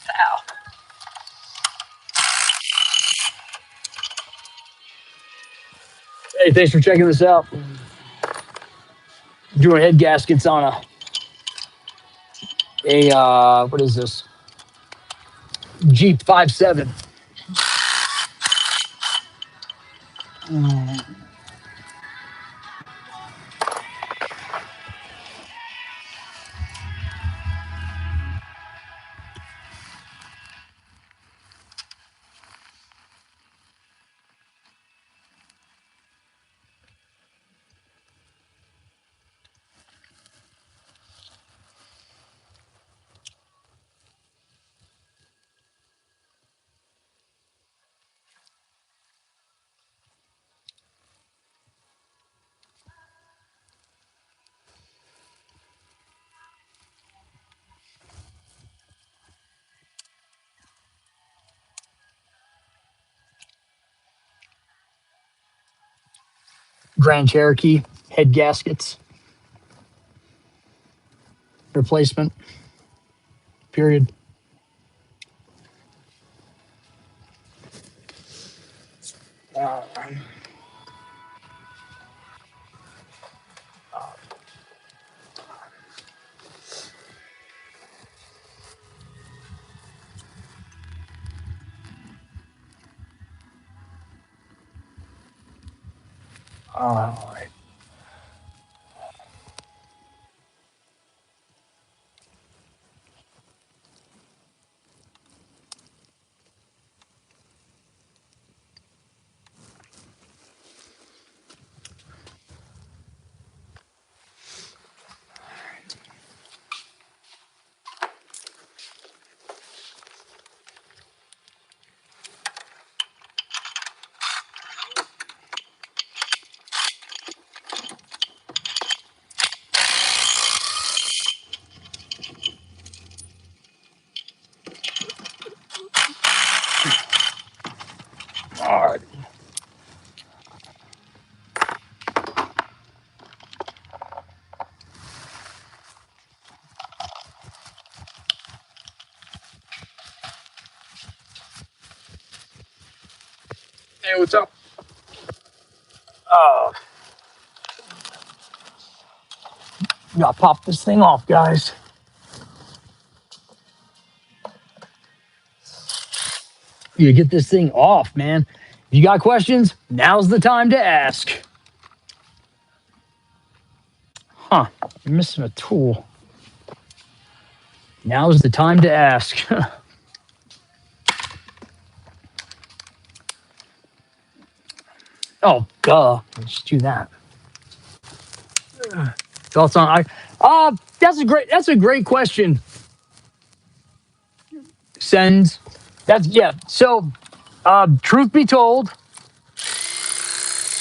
Ow. Hey, thanks for checking this out. Doing head gaskets on what is this? Jeep 5.7. Grand Cherokee head gaskets replacement. Period. All right. All right. Hey, what's up? Oh, gotta pop this thing off, guys. You get this thing off, man. If you got questions, now's the time to ask. Huh, you're missing a tool. Now's the time to ask. Oh, duh. Let's do that. Thoughts on that's a great question. Sends. That's yeah. So truth be told,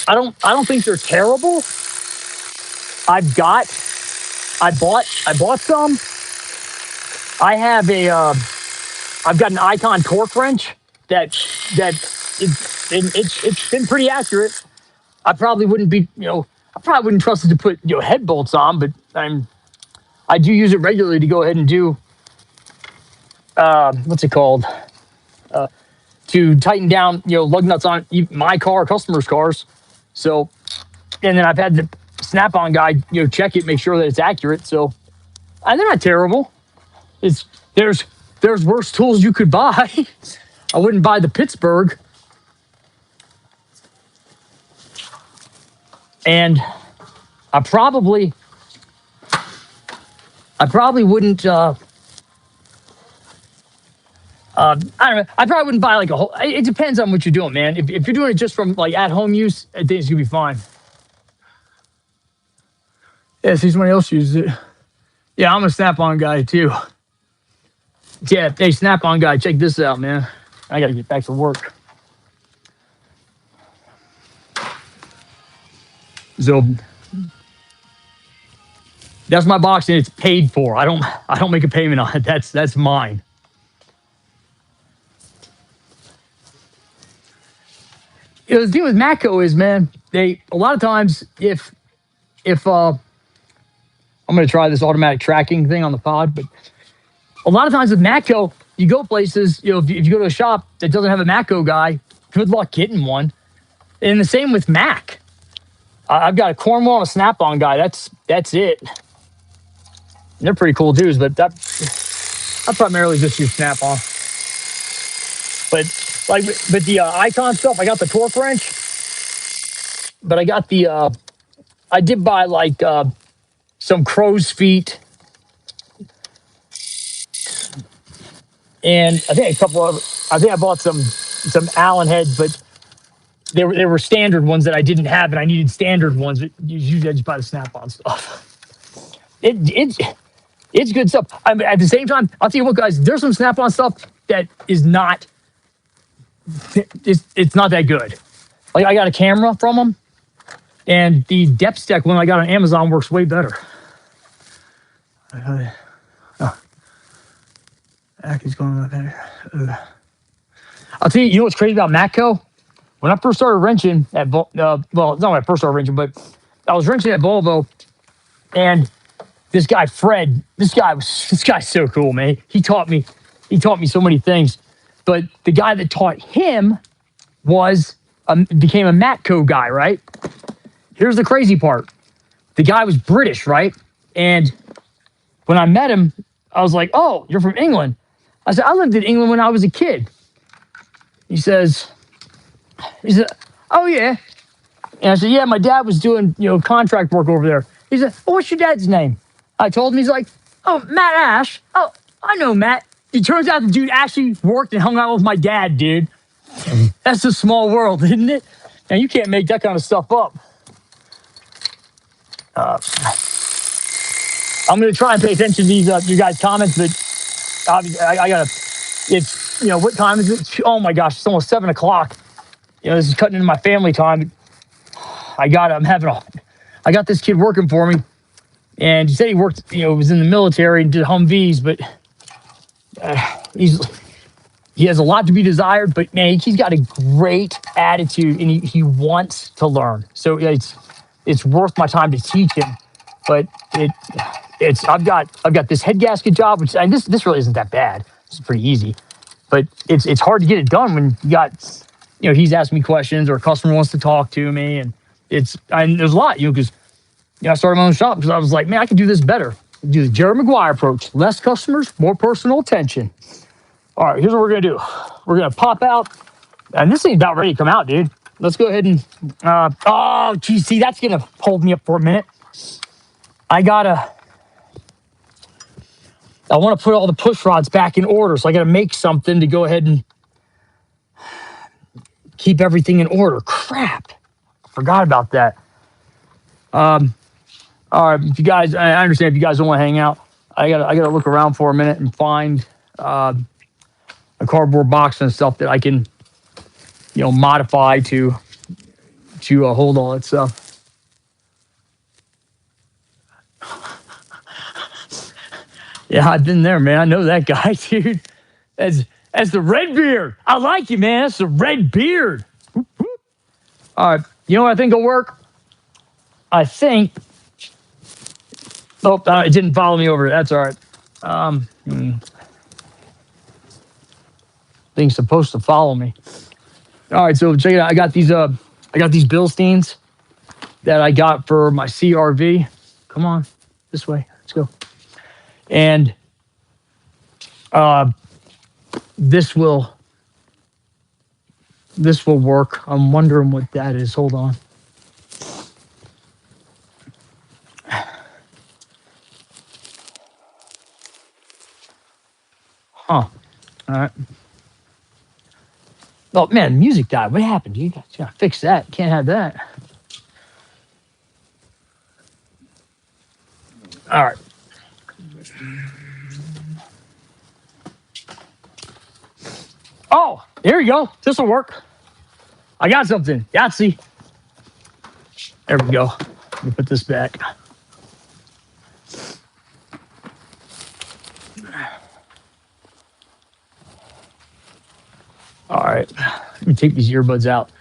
I don't think they're terrible. I bought some. I have I've got an Icon torque wrench it's been pretty accurate. I probably wouldn't trust it to put head bolts on, but I do use it regularly to go ahead and do what's it called? to tighten down, lug nuts on my car, customers' cars. So, and then I've had the Snap-on guy, check it, make sure that it's accurate. So, and they're not terrible. There's worse tools you could buy. I wouldn't buy the Pittsburgh. And I probably wouldn't. I don't know. I probably wouldn't buy like a whole. It depends on what you're doing, man. If you're doing it just from like at home use, I think it's gonna be fine. Yeah, see somebody else uses it. Yeah, I'm a Snap-on guy too. Yeah, hey, Snap-on guy, check this out, man. I gotta get back to work. So that's my box, and it's paid for. I don't make a payment on it. That's mine. The thing with Matco is, man, a lot of times if I'm gonna try this automatic tracking thing on the pod, but a lot of times with Matco, you go places, if you go to a shop that doesn't have a Matco guy, good luck getting one. And the same with Mac. I've got a Cornwall and a Snap-on guy. That's it. They're pretty cool dudes, but I primarily just use Snap-on. But the Icon stuff, I got the torque wrench, but I got the I did buy like some crow's feet, and I think I bought some Allen heads, but they were standard ones that I didn't have, and I needed standard ones. But usually I just buy the Snap-on stuff. It's good stuff. I mean, at the same time, I'll tell you what, guys, there's some Snap-on stuff that is not. It's not that good. Like I got a camera from them, and the depth stack one I got on Amazon works way better. He's going like that. I'll tell you, you know what's crazy about Matco? When I first started wrenching at well, it's not when I first started wrenching, but I was wrenching at Volvo, and this guy Fred, this guy's so cool, man. He taught me so many things. But the guy that taught him became a Matco guy, right? Here's the crazy part. The guy was British, right? And when I met him, I was like, "Oh, you're from England." I said, "I lived in England when I was a kid." He said, "Oh yeah." And I said, "Yeah, my dad was doing, contract work over there." He said, "Oh, what's your dad's name?" I told him. He's like, "Oh, Matt Ash." "Oh, I know Matt." It turns out the dude actually worked and hung out with my dad, dude. That's a small world, isn't it? And you can't make that kind of stuff up. I'm going to try and pay attention to these you guys' comments, but obviously I got to, it's, what time is it? Oh my gosh, it's almost 7 o'clock. This is cutting into my family time. I got this kid working for me, and he said he worked, was in the military and did Humvees, but he has a lot to be desired, but man, he's got a great attitude, and he wants to learn. So it's worth my time to teach him. But I've got this head gasket job, which, and this really isn't that bad. It's pretty easy, but it's hard to get it done when you got he's asking me questions or a customer wants to talk to me, and there's a lot because I started my own shop because I was like, man, I can do this better. Do the Jerry Maguire approach: less customers, more personal attention. All right, here's what we're gonna do. We're gonna pop out, and this thing's about ready to come out, dude. Let's go ahead and oh, geez, see, that's gonna hold me up for a minute. I want to put all the push rods back in order, so I gotta make something to go ahead and keep everything in order. Crap, I forgot about that. All right, if you guys, I understand if you guys don't want to hang out. I gotta look around for a minute and find a cardboard box and stuff that I can, modify to hold all that stuff. Yeah, I've been there, man. I know that guy, dude. That's the red beard. I like you, man. That's the red beard. All right, you know what I think will work? I think. Oh, it didn't follow me over. That's all right. Thing's supposed to follow me. All right, so check it out. I got these Bilsteins that I got for my CRV. Come on, this way. Let's go. And this will work. I'm wondering what that is. Hold on. Huh. All right. Oh man, music died. What happened? You gotta fix that. Can't have that. All right. Oh, here we go. This will work. I got something. Yahtzee. There we go. Let me put this back. All right. Let me take these earbuds out.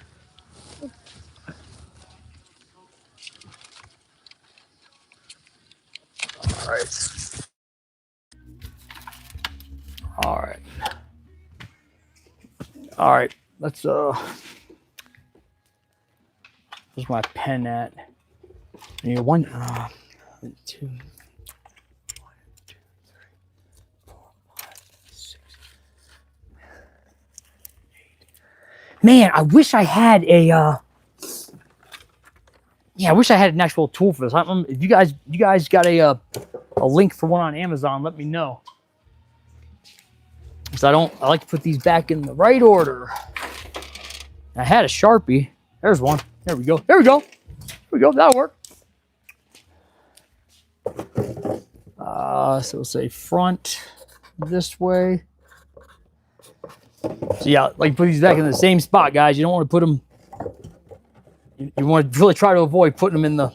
All right. All right. All right. Let's where's my pen at? I need one, 2, 4, 5, 6, 8. Man, I wish I had a yeah, I wish I had an actual tool for this. If you guys got a link for one on Amazon, let me know. Because I like to put these back in the right order. I had a Sharpie. There's one. There we go. There we go. There we go. That'll work. So we'll say front this way. So yeah, like put these back in the same spot, guys. You don't want to put them. You want to really try to avoid putting them in the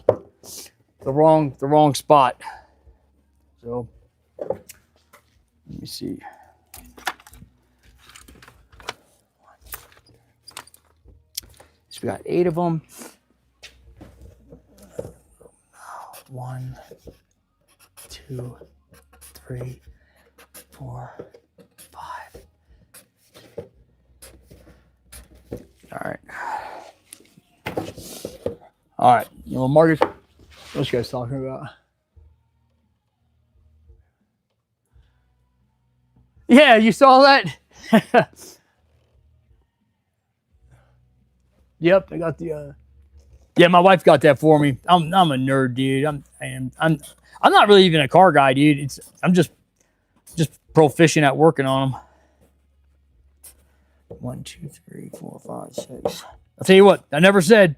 wrong spot. So let me see. So we got 8 of them. 1, 2, 3, 4, 5. All right. All right. You know, Marcus, what you guys talking about? Yeah, you saw that? Yep, I got the yeah, my wife got that for me. I'm a nerd, dude. I'm not really even a car guy, dude. I'm just proficient at working on them. 1, 2, 3, 4, 5, 6. I'll tell you what, I never said,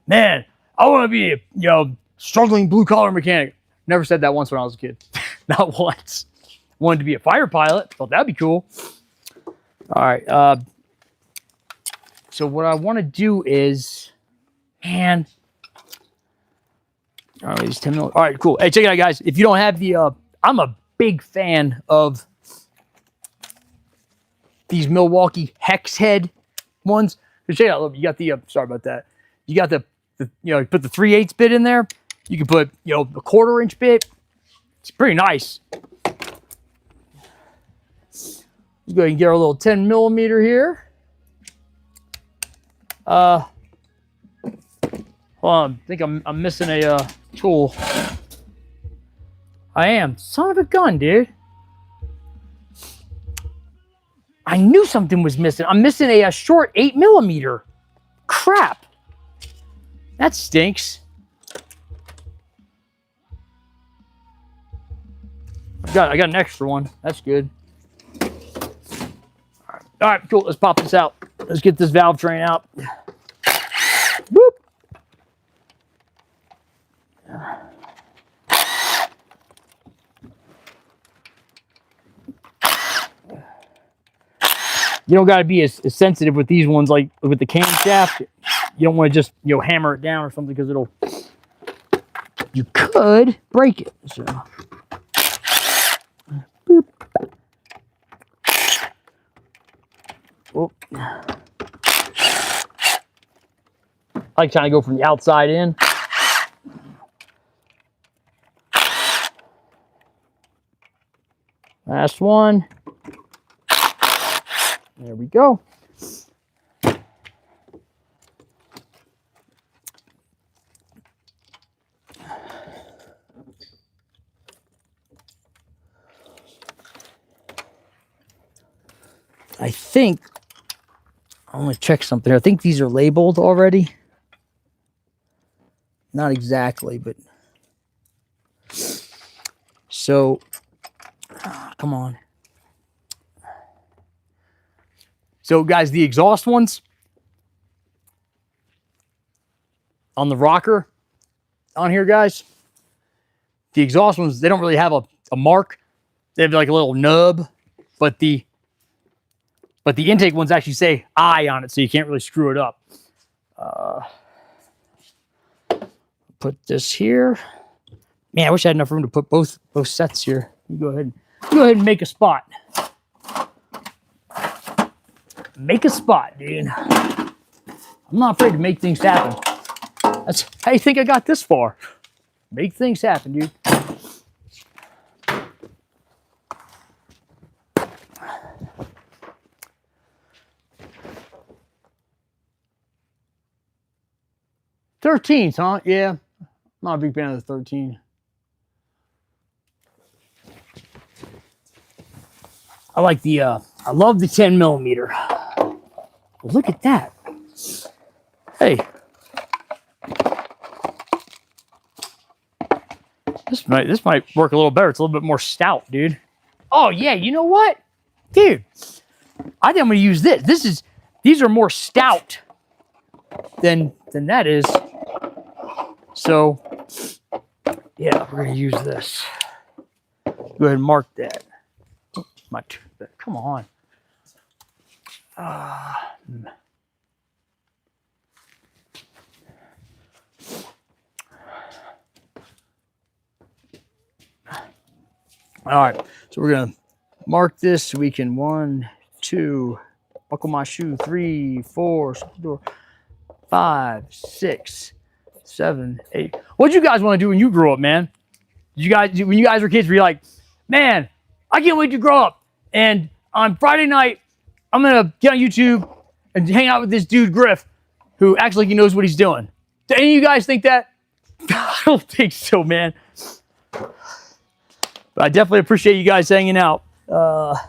man, I want to be a struggling blue collar mechanic. Never said that once when I was a kid. Not once. Wanted to be a fighter pilot. Thought that'd be cool. All right. So what I want to do is, man. All right, these 10 minutes. All right, cool. Hey, check it out, guys. If you don't have the, I'm a big fan of these Milwaukee hex head ones. So check it out. Look, you got the, sorry about that. You got the you put the 3/8 bit in there. You can put, a 1/4 inch bit. It's pretty nice. Let's go ahead and get our little 10 millimeter here. Hold on. I think I'm missing a tool. I am. Son of a gun, dude. I knew something was missing. I'm missing a short 8 millimeter. Crap. That stinks. I got an extra one. That's good. All right, cool. Let's pop this out. Let's get this valve train out. Boop. You don't got to be as sensitive with these ones, like with the camshaft. You don't want to just hammer it down or something, because you could break it. So, boop. Oh. I like trying to go from the outside in. Last one. There we go. I think, I'm going to check something. I think these are labeled already. Not exactly, but. So, come on. So, guys, the exhaust ones on the rocker on here, guys, the exhaust ones, they don't really have a mark. They have like a little nub, but the intake ones actually say I on it, so you can't really screw it up. Put this here. Man, I wish I had enough room to put both sets here. You go ahead and make a spot. Make a spot, dude. I'm not afraid to make things happen. That's how you think I got this far. Make things happen, dude. $13s, huh? Yeah. Not a big fan of the 13. I like the, I love the 10 millimeter. Look at that. Hey. This might work a little better. It's a little bit more stout, dude. Oh, yeah, you know what? Dude, I think I'm going to use this. These are more stout than that is. So, yeah, we're going to use this. Go ahead and mark that. Come on. All right, so we're going to mark this so we can 1, 2, buckle my shoe, 3, 4, 5, 6, 7, 8. What'd you guys want to do when you grew up, man? When you guys were kids, were you like, man, I can't wait to grow up. And on Friday night, I'm going to get on YouTube and hang out with this dude, Griff, who acts like he knows what he's doing. Do any of you guys think that? I don't think so, man. But I definitely appreciate you guys hanging out. What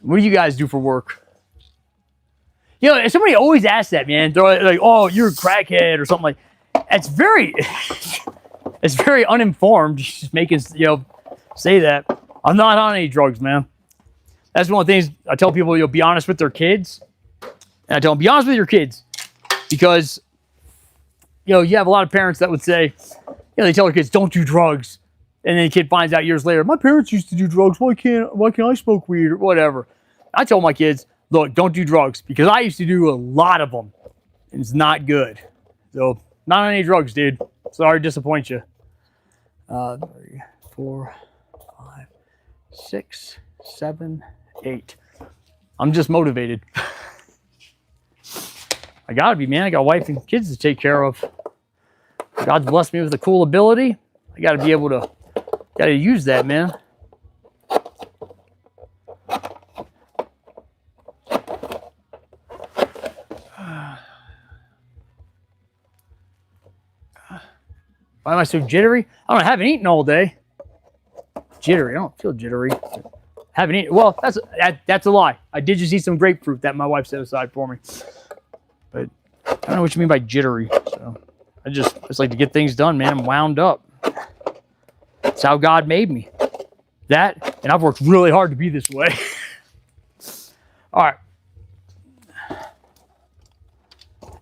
do you guys do for work? You know, somebody always asks that, man. They're like, oh, you're a crackhead or something like that. It's very uninformed. Just making, say that. I'm not on any drugs, man. That's one of the things I tell people, be honest with their kids. And I tell them, be honest with your kids. Because, you have a lot of parents that would say, they tell their kids, don't do drugs. And then the kid finds out years later, my parents used to do drugs. Why can't I smoke weed or whatever? I tell my kids, look, don't do drugs. Because I used to do a lot of them. And it's not good. So, not on any drugs, dude. Sorry to disappoint you. 3, 4, 5, 6, 7, 8. I'm just motivated. I gotta be, man. I got a wife and kids to take care of. God's blessed me with a cool ability. I gotta be able to, use that, man. Why am I so jittery? I haven't eaten all day. Jittery. I don't feel jittery. Haven't eaten. Well, that's a lie. I did just eat some grapefruit that my wife set aside for me. But I don't know what you mean by jittery. So I just like to get things done, man. I'm wound up. That's how God made me. That, and I've worked really hard to be this way. All right.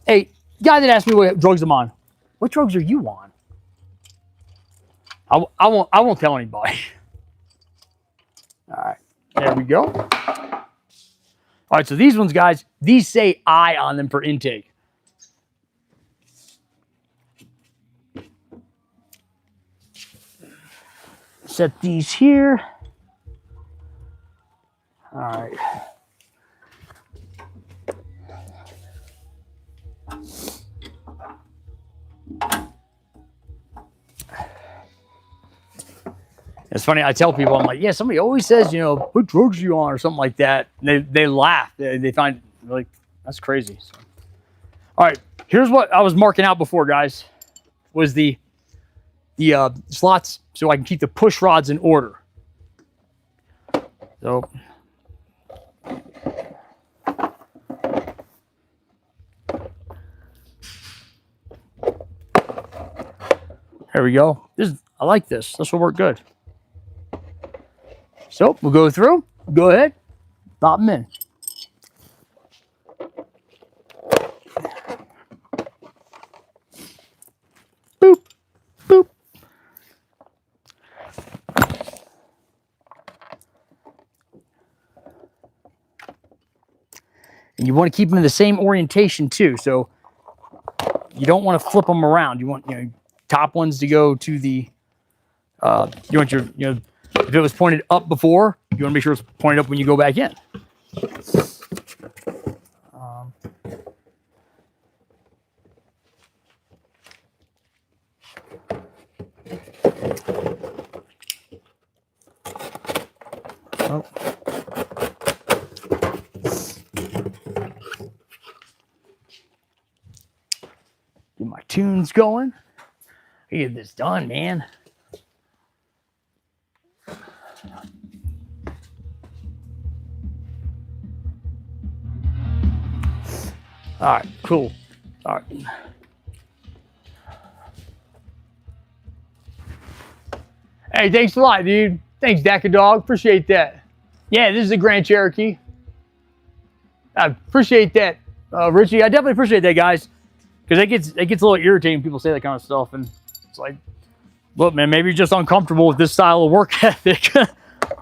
Hey, guy that asked me what drugs I'm on. What drugs are you on? I won't tell anybody. All right, there we go. All right, so these ones, guys, these say I on them for intake. Set these here. All right. It's funny. I tell people, I'm like, yeah, somebody always says, you know, what drugs are you on or something like that. And they laugh. They find like that's crazy. So. All right, here's what I was marking out before, guys. Was the slots so I can keep the push rods in order. So. There we go. I like this. This will work good. So we'll go through. Go ahead. Pop them in. Boop. Boop. And you want to keep them in the same orientation too. So you don't want to flip them around. You want, you know, top ones to go to the, you want your, you know, if it was pointed up before, you want to make sure it's pointed up when you go back in. Oh. Get my tunes going. Get this done, man. All right, cool. All right. Hey, thanks a lot, dude. Thanks, Daka Dog. Appreciate that. Yeah, this is a Grand Cherokee. I appreciate that, Richie. I definitely appreciate that, guys, because it gets a little irritating when people say that kind of stuff, and it's like, look, man, maybe you're just uncomfortable with this style of work ethic.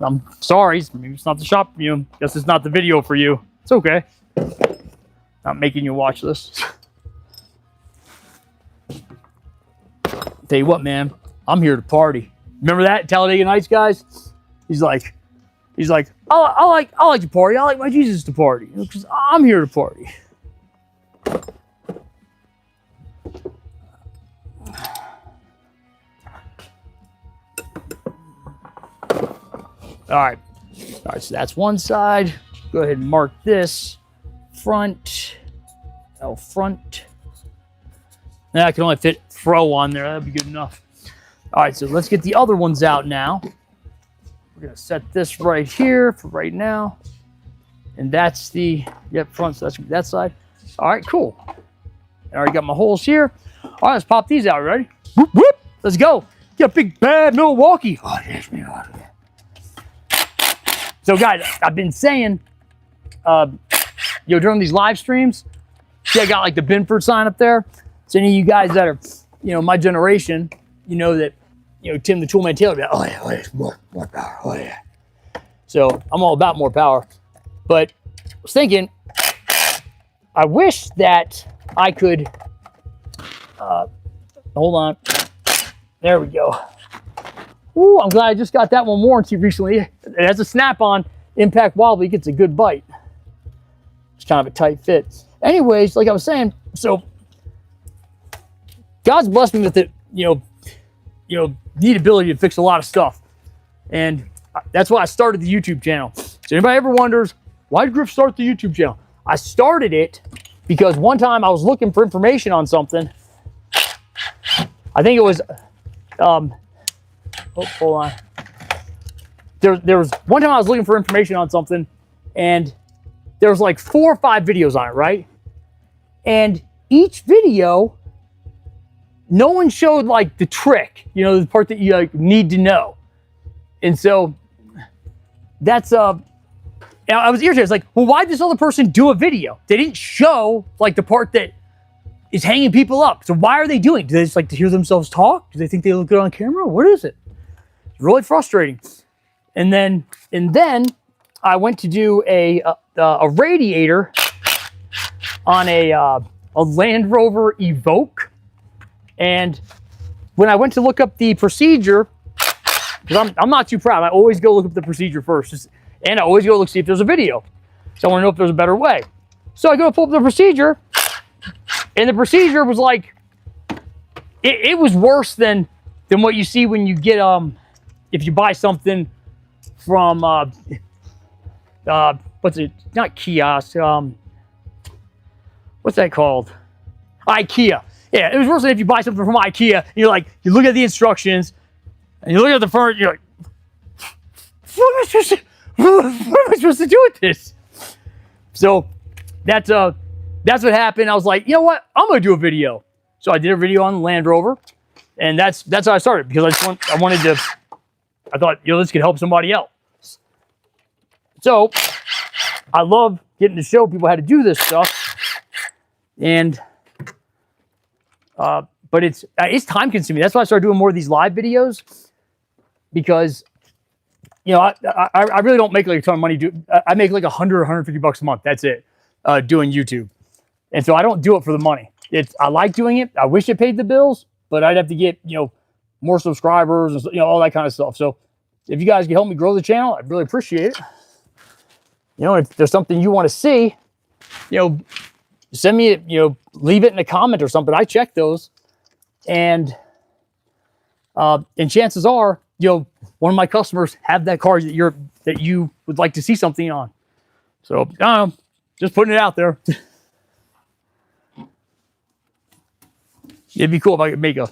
I'm sorry. Maybe it's not the shop for you. Guess it's not the video for you. It's okay. Not making you watch this. Tell you what, man, I'm here to party. Remember that Talladega Nights, guys? He's like, I like to party. I like my Jesus to party, because I'm here to party. All right, so that's one side. Go ahead and mark this front. Front. Now I can only fit fro on there. That'd be good enough. All right, so let's get the other ones out now. We're gonna set this right here for right now, and that's the front. So that's gonna be that side. All right, cool. I already got my holes here. All right, let's pop these out. Ready? Whoop whoop. Let's go. Get a big bad Milwaukee. Oh, yes, me. So, guys, I've been saying, during these live streams, see, I got like the Binford sign up there. So any of you guys that are, my generation, you know that, Tim the Toolman Taylor, like, oh yeah, more power, oh yeah. So I'm all about more power. But I was thinking, I wish that I could, hold on. There we go. Ooh, I'm glad I just got that one warranty recently. It has a snap-on impact wobbly, gets a good bite. It's kind of a tight fit. Anyways, like I was saying, so God's blessed me with it, the ability to fix a lot of stuff. And that's why I started the YouTube channel. So anybody ever wonders, why did Griff start the YouTube channel? I started it because one time I was looking for information on something. I think it was, hold on. There was one time I was looking for information on something, and there was like 4 or 5 videos on it, right? And each video, no one showed like the trick, the part that you need to know. And so that's I was irritated. It's like, well, why did this other person do a video? They didn't show like the part that is hanging people up. So why are they doing it? Do they just like to hear themselves talk? Do they think they look good on camera? What is it? It's really frustrating. And then I went to do a radiator on a Land Rover Evoque. And when I went to look up the procedure, because I'm not too proud, I always go look up the procedure first. And I always go look see if there's a video. So I want to know if there's a better way. So I go to pull up the procedure, and the procedure was like, it was worse than what you see when you get if you buy something from what's it? Not kiosk. What's that called? IKEA. Yeah, it was worse than if you buy something from IKEA. And you're like, you look at the instructions, and you look at the furniture. You're like, what am I supposed to do with this? So that's what happened. I was like, you know what? I'm gonna do a video. So I did a video on the Land Rover, and that's how I started, because I thought, you know, this could help somebody else. So I love getting to show people how to do this stuff, and but it's time consuming. That's why I started doing more of these live videos, because you know I really don't make like a ton of money. I make like 100 or 150 bucks a month. That's it, doing YouTube, and so I don't do it for the money. I like doing it. I wish it paid the bills, but I'd have to get, you know, more subscribers and, you know, all that kind of stuff. So if you guys can help me grow the channel, I'd really appreciate it. You know, if there's something you want to see, you know, send me, you know, leave it in a comment or something. I check those, and chances are, you know, one of my customers have that car that you would like to see something on. So I don't know, just putting it out there. It'd be cool if I could make a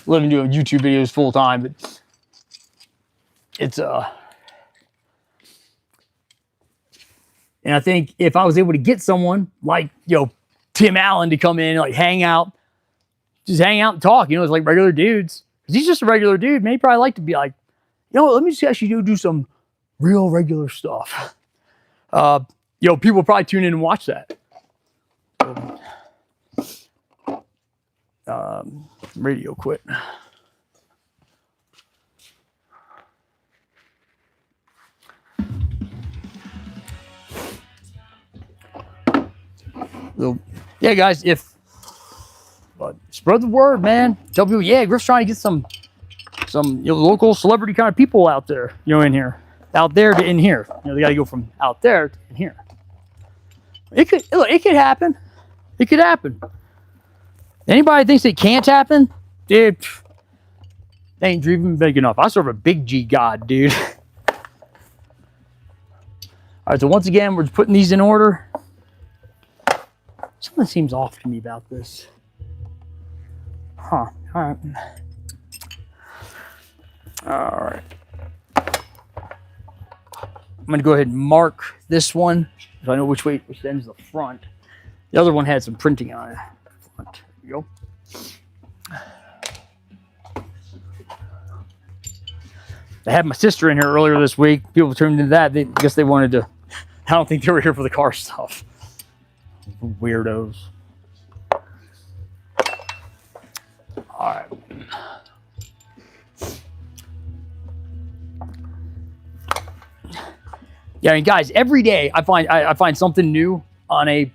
living doing YouTube videos full time, but it's and I think if I was able to get someone like, you know, Tim Allen to come in and like hang out and talk, you know, it's like regular dudes. 'Cause he's just a regular dude. Man, he'd probably like to be like, you know what, let me just actually do some real regular stuff. You know, people probably tune in and watch that. Radio quit. So, yeah, guys, spread the word, man. Tell people, yeah, Griff's trying to get some you know, local celebrity kind of people out there, you know, in here, out there to in here. You know, they got to go from out there to in here. It could happen. It could happen. Anybody thinks it can't happen, dude, they ain't dreaming big enough. I serve a big G God, dude. All right, so once again, we're just putting these in order. Something seems off to me about this. Huh, all right. All right. I'm gonna go ahead and mark this one, so I know which end is the front. The other one had some printing on it. Front. There you go. I had my sister in here earlier this week. People tuned into that. I guess they wanted to. I don't think they were here for the car stuff. Weirdos. All right. Yeah, I mean, guys, every day I find something new on a.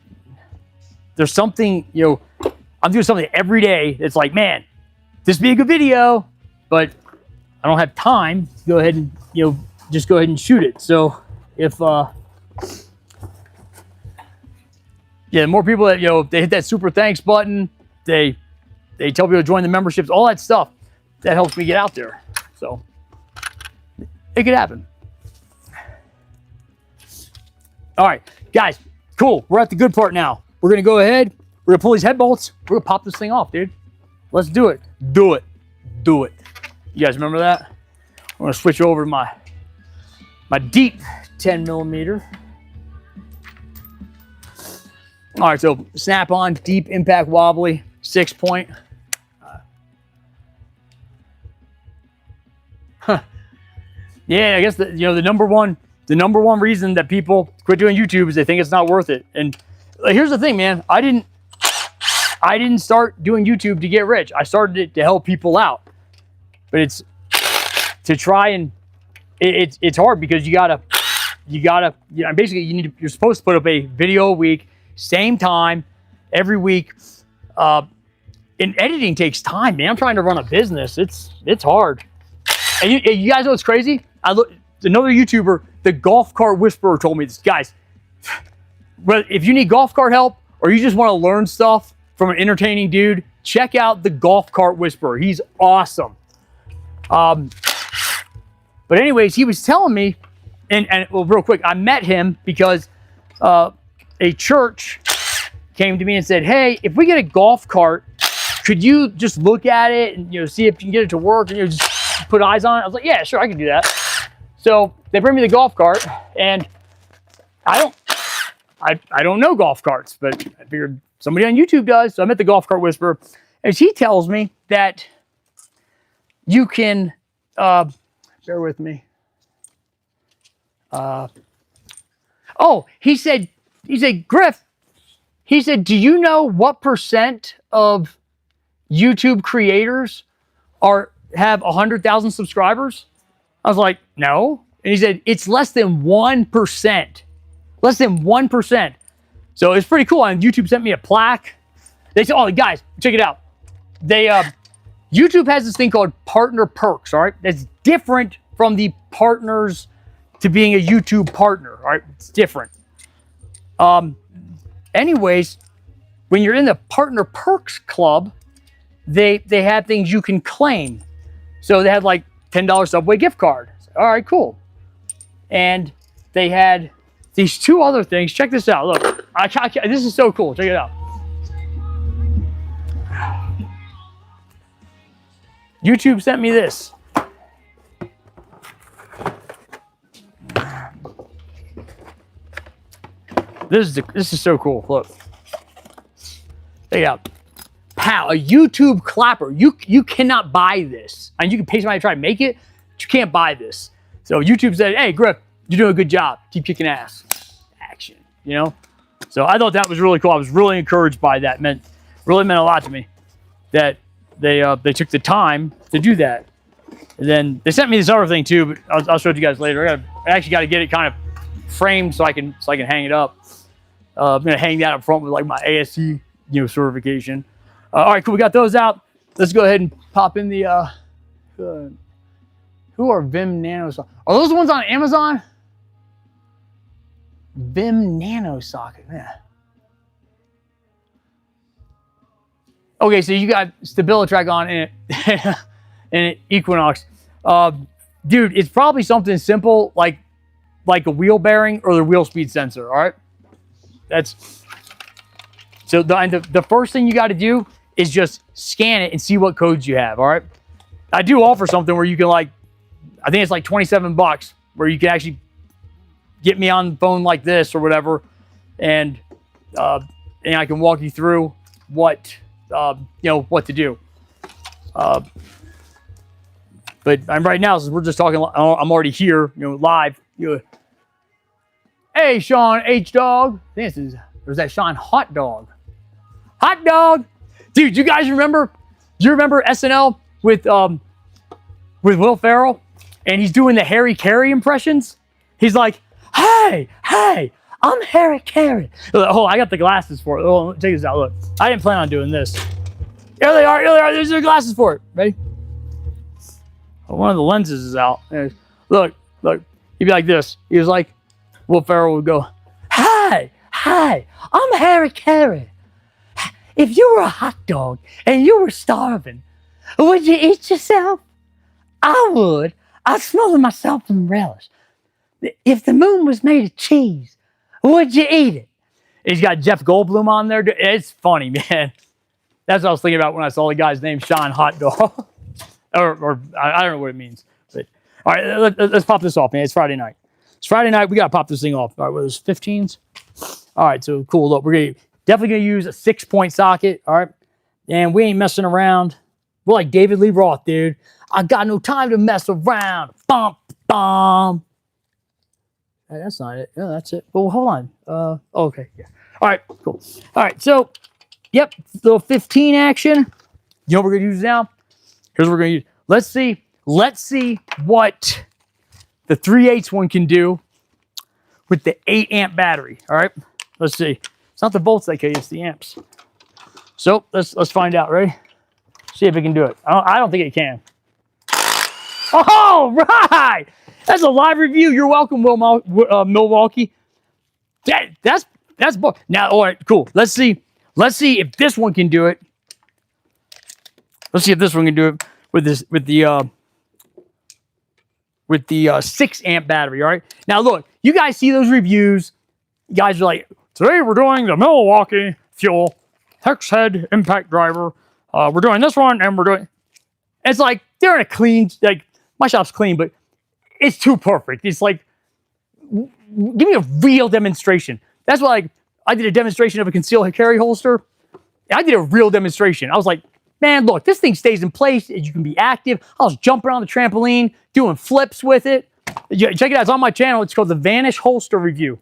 There's something, you know, I'm doing something every day. It's like, man, this would be a good video, but I don't have time to go ahead and, you know, just go ahead and shoot it. So if, yeah, the more people that, you know, they hit that super thanks button, they tell people to join the memberships, all that stuff, that helps me get out there. So it could happen. All right, guys, cool. We're at the good part now. We're going to go ahead. We're going to pull these head bolts. We're going to pop this thing off, dude. Let's do it. Do it. Do it. You guys remember that? I'm going to switch over to my deep 10 millimeter. All right, so snap on, deep impact wobbly, 6-point. Yeah, I guess the number one reason that people quit doing YouTube is they think it's not worth it. And here's the thing, man. I didn't start doing YouTube to get rich. I started it to help people out. But it's to try and it's hard because you gotta basically you're supposed to put up a video a week, same time, every week. And editing takes time, man. I'm trying to run a business. It's hard. And you guys know what's crazy? Another YouTuber, the Golf Cart Whisperer, told me this. Guys, well, if you need golf cart help or you just want to learn stuff from an entertaining dude, check out the Golf Cart Whisperer. He's awesome. But anyways, he was telling me, and well, real quick, I met him because a church came to me and said, hey, if we get a golf cart, could you just look at it and, you know, see if you can get it to work and, you know, just put eyes on it? I was like, yeah, sure, I can do that. So they bring me the golf cart, and I don't know golf carts, but I figured somebody on YouTube does. So I met the Golf Cart Whisperer, and he tells me that you can, bear with me. Oh, he said, Griff, he said, do you know what % of YouTube creators have 100,000 subscribers? I was like, no. And he said, it's less than 1%. Less than 1%. So it's pretty cool. And YouTube sent me a plaque. They said, oh, guys, check it out. YouTube has this thing called partner perks, all right? That's different from the partners to being a YouTube partner, all right? It's different. Anyways, when you're in the partner perks club, they have things you can claim. So they had like $10 Subway gift card. All right, cool. And they had these two other things. Check this out. Look, this is so cool. Check it out. YouTube sent me this. This is so cool. Look. Check it out. Pow, a YouTube clapper. You cannot buy this. And you can pay somebody to try to make it, but you can't buy this. So YouTube said, hey, Griff, you're doing a good job. Keep kicking ass. Action, you know? So I thought that was really cool. I was really encouraged by that. Really meant a lot to me that they took the time to do that. And then they sent me this other thing too, but I'll show it to you guys later. I actually got to get it kind of framed so I can hang it up. I'm gonna hang that up front with like my ASC, certification. All right, cool. We got those out. Let's go ahead and pop in the. Who are Vim Nano? Are those the ones on Amazon? Vim Nano socket, man. Okay, so you got StabiliTrak on in it, and Equinox. Dude, it's probably something simple like a wheel bearing or the wheel speed sensor. All right, that's so. The first thing you got to do is just scan it and see what codes you have. All right, I do offer something where you can I think it's like $27, where you can actually get me on the phone like this or whatever, and I can walk you through what what to do. But right now, since we're just talking, I'm already here, live. Hey, Sean H Dog. There's that Sean Hot Dog. Hot Dog, dude. You guys remember? Do you remember SNL with Will Ferrell, and he's doing the Harry Carey impressions? He's like, hey, I'm Harry Carey. Oh, I got the glasses for it. Oh, check this out. Look, I didn't plan on doing this. Here they are. There's the glasses for it. Ready? Oh, one of the lenses is out. Look. He'd be like this. He was like, Will Ferrell would go, hey, I'm Harry Carey. If you were a hot dog and you were starving, would you eat yourself? I would. I'd smother myself in relish. If the moon was made of cheese, would you eat it? He's got Jeff Goldblum on there. It's funny, man. That's what I was thinking about when I saw the guy's name, Sean Hot Dog. or I don't know what it means. But all right, let's pop this off, man. It's Friday night. We got to pop this thing off. All right, what are those, 15s? All right, so cool. Look, we're definitely going to use a 6-point socket. All right, and we ain't messing around. We're like David Lee Roth, dude. I got no time to mess around. Bum, bum. That's not it. No, that's it. Oh, hold on. Okay. Yeah. All right. Cool. All right. So, yep. Little 15 action. You know what we're gonna use now? Here's what we're gonna use. Let's see what the 3/8 one can do with the 8 amp battery. All right. Let's see. It's not the volts that carry, it's the amps. So let's find out. Ready? See if it can do it. I don't think it can. All right. That's a live review. You're welcome, Milwaukee. That's now. All right, cool. Let's see if this one can do it. Let's see if this one can do it with the with the 6 amp battery. All right. Now look, you guys see those reviews. You guys are like, today we're doing the Milwaukee Fuel hex head impact driver. We're doing this one, and we're doing. It's like they're in a clean. Like my shop's clean, but it's too perfect. It's like, give me a real demonstration. That's why, like, I did a demonstration of a concealed carry holster. I did a real demonstration. I was like, man, look, this thing stays in place. You can be active. I was jumping on the trampoline, doing flips with it. Check it out. It's on my channel. It's called the Vanish Holster Review.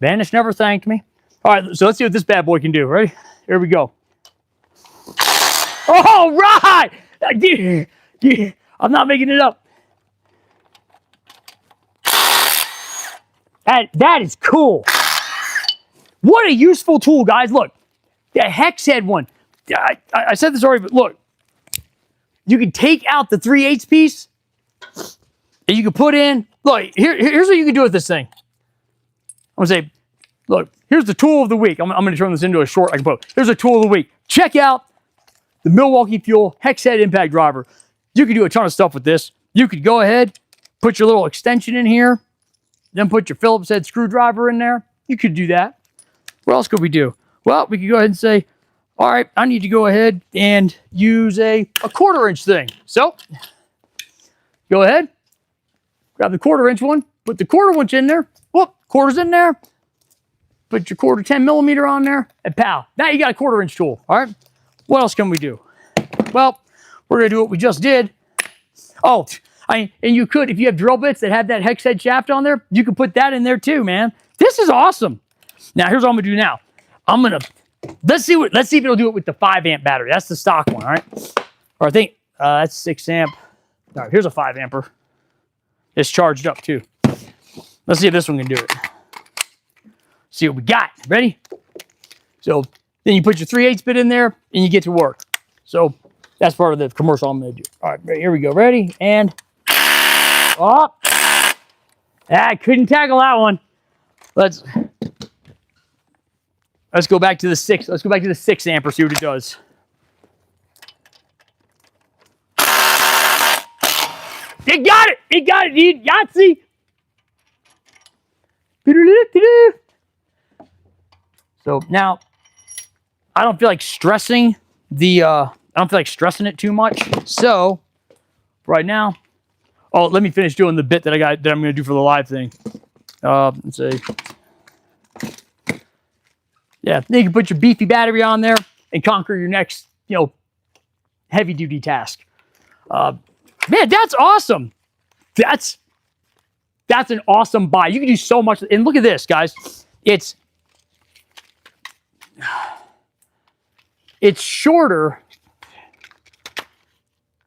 Vanish never thanked me. All right, so let's see what this bad boy can do. Ready? Here we go. All right. Yeah, I'm not making it up. That is cool. What a useful tool, guys. Look, the hex head one. I said this already, but look. You can take out the 3/8 piece, and you can put in. Look, here's what you can do with this thing. I'm going to say, look, here's the tool of the week. I'm going to turn this into a short I can put. Here's a tool of the week. Check out the Milwaukee Fuel hex head impact driver. You can do a ton of stuff with this. You could go ahead, put your little extension in here, then put your Phillips head screwdriver in there. You could do that. What else could we do? Well, we could go ahead and say, all right, I need to go ahead and use a 1/4-inch thing. So, go ahead, grab the 1/4-inch one, put the 1/4-inch in there. Whoop, quarter's in there. Put your 1/4 10mm on there, and pow. Now you got a 1/4-inch tool, all right? What else can we do? Well, we're going to do what we just did. Oh, and you could, if you have drill bits that have that hex head shaft on there, you could put that in there too, man. This is awesome. Now, here's what I'm going to do now. I'm going to, let's see if it'll do it with the 5 amp battery. That's the stock one, all right? Or I think that's 6 amp. All right, here's a 5 amper. It's charged up too. Let's see if this one can do it. See what we got. Ready? So then you put your 3/8 bit in there and you get to work. So that's part of the commercial I'm going to do. All right, here we go. Ready? And oh, I couldn't tackle that one. Let's go back to the 6. Let's go back to the 6 amper. See what it does. It got it. It got it, dude. Yahtzee. So now, I don't feel like stressing it too much. So right now, oh, let me finish doing the bit that I'm going to do for the live thing. Let's see. Yeah, then you can put your beefy battery on there and conquer your next, heavy duty task. Man, that's awesome. That's an awesome buy. You can do so much. And look at this, guys. It's shorter.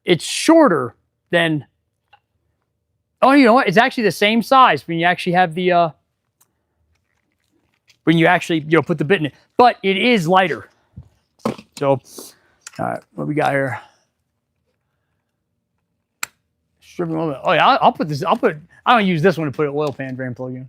It's shorter than. Oh, you know what? It's actually the same size when you actually have the. When you actually put the bit in it, but it is lighter. So, all right, what we got here? Stripping a little bit. Oh yeah, I'll put this. I don't use this one to put an oil pan drain plug in.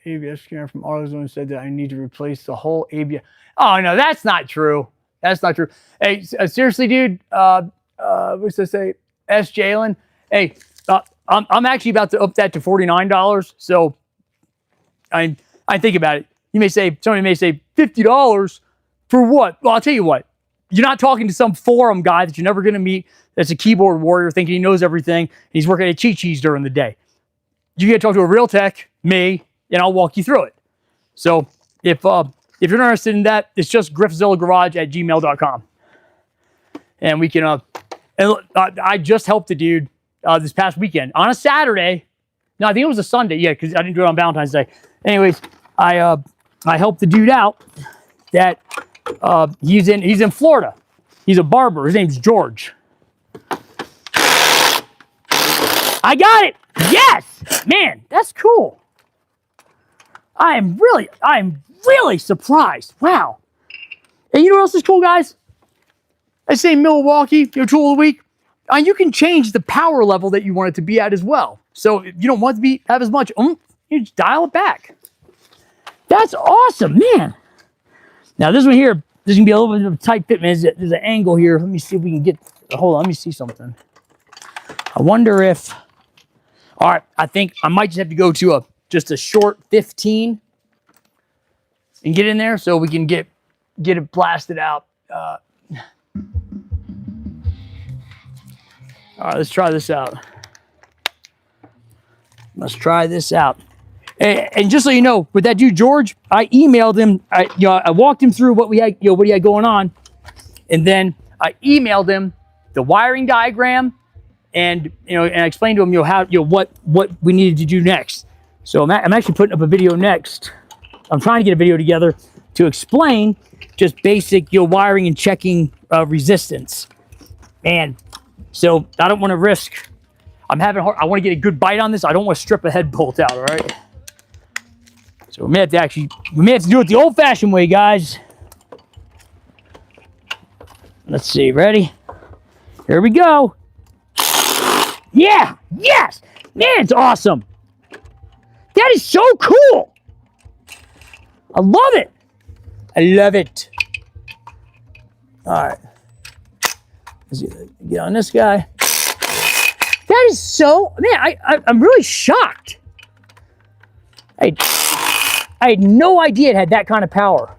ABS scanner from AutoZone said that I need to replace the whole ABS. Oh no, that's not true. That's not true. Hey, seriously, dude. What's this say? S. Jalen. Hey, I'm actually about to up that to $49. So I think about it. Somebody may say $50 for what? Well, I'll tell you what. You're not talking to some forum guy that you're never going to meet. That's a keyboard warrior thinking he knows everything. And he's working at Chi-Chi's during the day. You get to talk to a real tech, me, and I'll walk you through it. So if you're interested in that, it's just griffzillagarage@gmail.com. And we can, I just helped a dude this past weekend on a Saturday. No, I think it was a Sunday. Yeah, because I didn't do it on Valentine's Day. Anyways, I helped the dude out that he's in Florida. He's a barber. His name's George. I got it. Yes, man, that's cool. I'm really surprised. Wow. And you know what else is cool, guys? I say Milwaukee, your tool of the week. You can change the power level that you want it to be at as well. So if you don't want to have as much oomph, you just dial it back. That's awesome, man. Now this one here, This is gonna be a little bit of a tight fit, man. There's an angle here. Let me see if we can get. Hold on, let me see something. I wonder if. All right, I think I might just have to go to just a short 15 and get in there so we can get it blasted out. All right, let's try this out. Let's try this out. And just so you know, with that dude George, I emailed him. I walked him through what we had, what he had going on, and then I emailed him the wiring diagram, and and I explained to him, how, what we needed to do next. So I'm actually putting up a video next. I'm trying to get a video together to explain just basic, wiring and checking resistance. Man, so I don't want to risk. I'm having hard. I want to get a good bite on this. I don't want to strip a head bolt out. All right. So we may have to do it the old-fashioned way, guys. Let's see. Ready? Here we go. Yeah. Yes. Man, it's awesome. That is so cool. I love it. I love it. All right. Let's get on this guy. That is so, man, I'm really shocked. I had no idea it had that kind of power.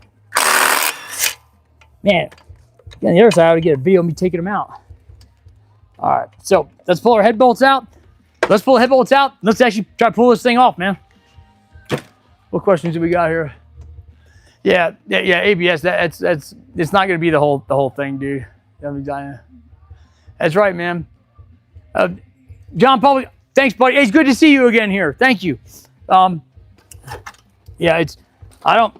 Man, on the other side, I ought to get a video of me taking them out. All right, so let's pull our head bolts out. Let's pull the head bolts out. Let's actually try to pull this thing off, man. What questions do we got here? Yeah, ABS. That's it's not gonna be the whole thing, dude. That's right, man. John Paul, thanks, buddy. It's good to see you again here. Thank you. Yeah, I don't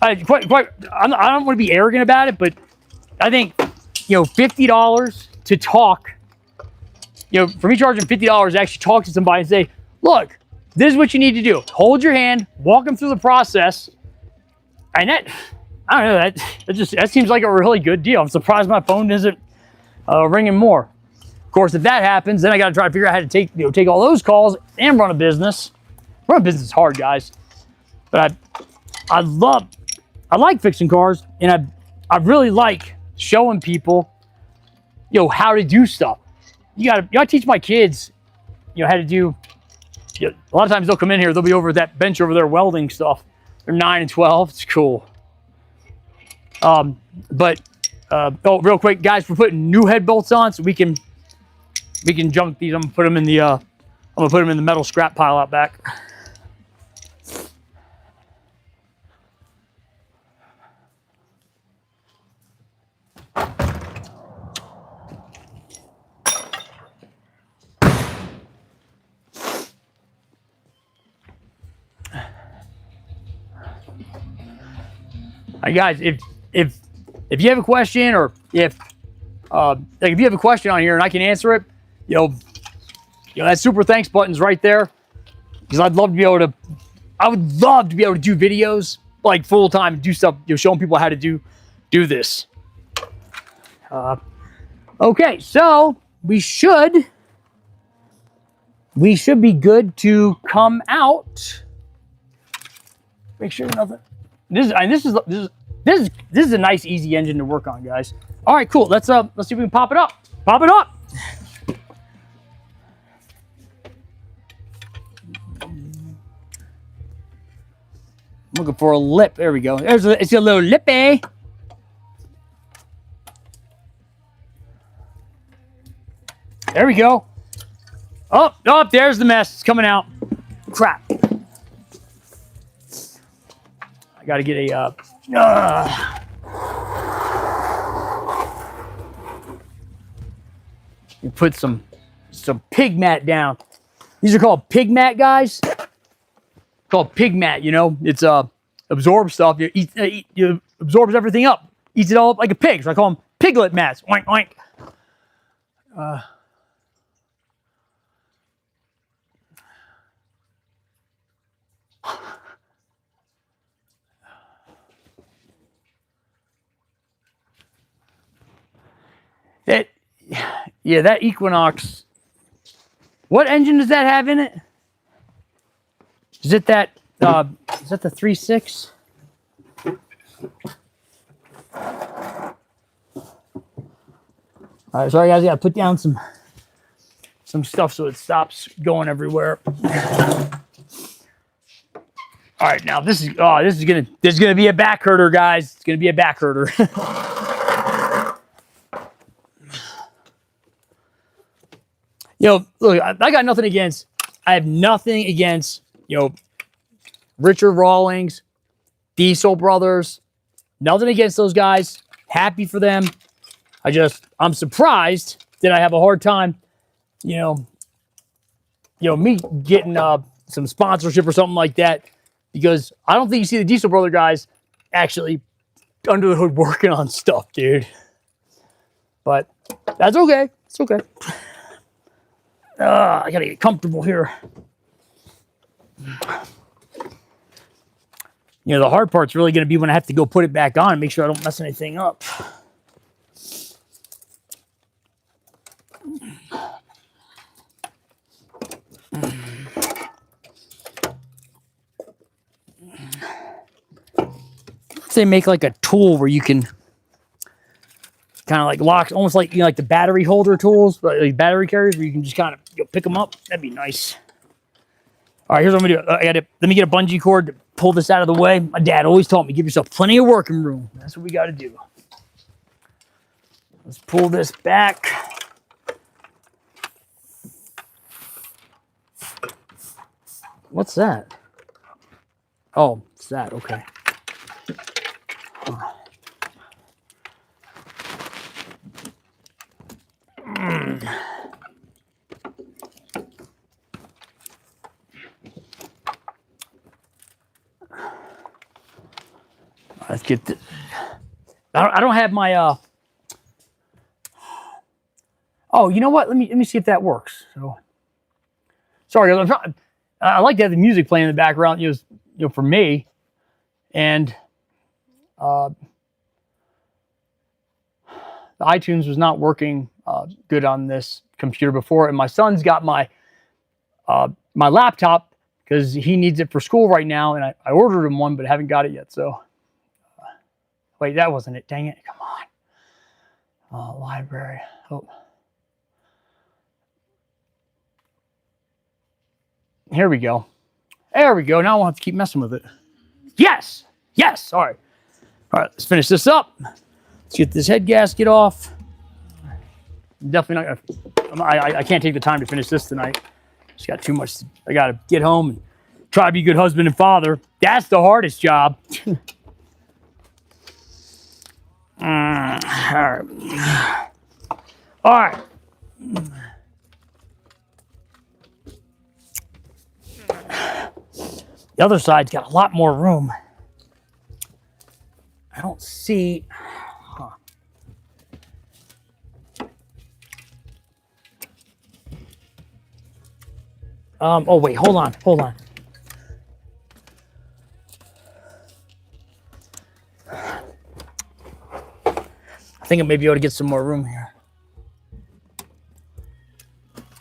want to be arrogant about it, but I think $50 to talk. For me charging $50 to actually talk to somebody and say, look, this is what you need to do. Hold your hand, walk them through the process, and I don't know, that seems like a really good deal. I'm surprised my phone isn't ringing more. Of course, if that happens, then I got to try to figure out how to take all those calls and run a business. Run a business is hard, guys. But I like fixing cars, and I really like showing people, how to do stuff. You gotta teach my kids, how to do. A lot of times they'll come in here, they'll be over at that bench over there welding stuff. They're 9 and 12. It's cool. But real quick, guys, we're putting new head bolts on, so we can junk these. I'm gonna put them in the metal scrap pile out back. All right, guys, if you have a question, or if you have a question on here and I can answer it, that super thanks button's right there, because I would love to be able to do videos like full time, do stuff, showing people how to do this. Okay, so we should be good to come out. Make sure nothing. This is a nice, easy engine to work on, guys. All right, cool. Let's see if we can pop it up. Pop it up. I'm looking for a lip. There we go. It's a little lippy. There we go. Oh, there's the mess. It's coming out. Crap. I got to get a... You put some pig mat down. These are called pig mat, guys. Called pig mat. It's absorbs stuff. You absorbs everything up. Eats it all up like a pig. So I call them piglet mats. Oink oink. That Equinox. What engine does that have in it? Is it that? Is that the 3.6? All right, sorry guys, I gotta put down some stuff so it stops going everywhere. All right, now this is gonna be a back herder, guys. It's gonna be a back herder. Look, I got nothing against. I have nothing against Richard Rawlings, Diesel Brothers. Nothing against those guys. Happy for them. I'm surprised that I have a hard time, me getting some sponsorship or something like that, because I don't think you see the Diesel Brother guys actually under the hood working on stuff, dude. But that's okay. It's okay. I gotta get comfortable here. The hard part's really gonna be when I have to go put it back on and make sure I don't mess anything up. They make like a tool where you can kind of like lock, almost like like the battery holder tools, but like battery carriers, where you can just kind of pick them up. That'd be nice. All right, here's what I'm gonna do. Let me get a bungee cord to pull this out of the way. My dad always taught me, give yourself plenty of working room. That's what we got to do. Let's pull this back. What's that? Oh, it's that. Okay. Let's get this. I don't have my. Oh, you know what? Let me see if that works. So, sorry, guys. I like to have the music playing in the background. For me, and the iTunes was not working good on this computer before, and my son's got my laptop because he needs it for school right now, and I ordered him one, but haven't got it yet. So, wait, that wasn't it. Dang it! Come on, library. Oh. Here we go. There we go. Now I won't have to keep messing with it. Yes. Yes. All right. All right. Let's finish this up. Let's get this head gasket off. I'm definitely not gonna. I can't take the time to finish this tonight. Just got too much. I gotta get home and try to be a good husband and father. That's the hardest job. All right. All right. The other side's got a lot more room. I don't see. Huh. Oh wait, hold on. I think I may be able to get some more room here.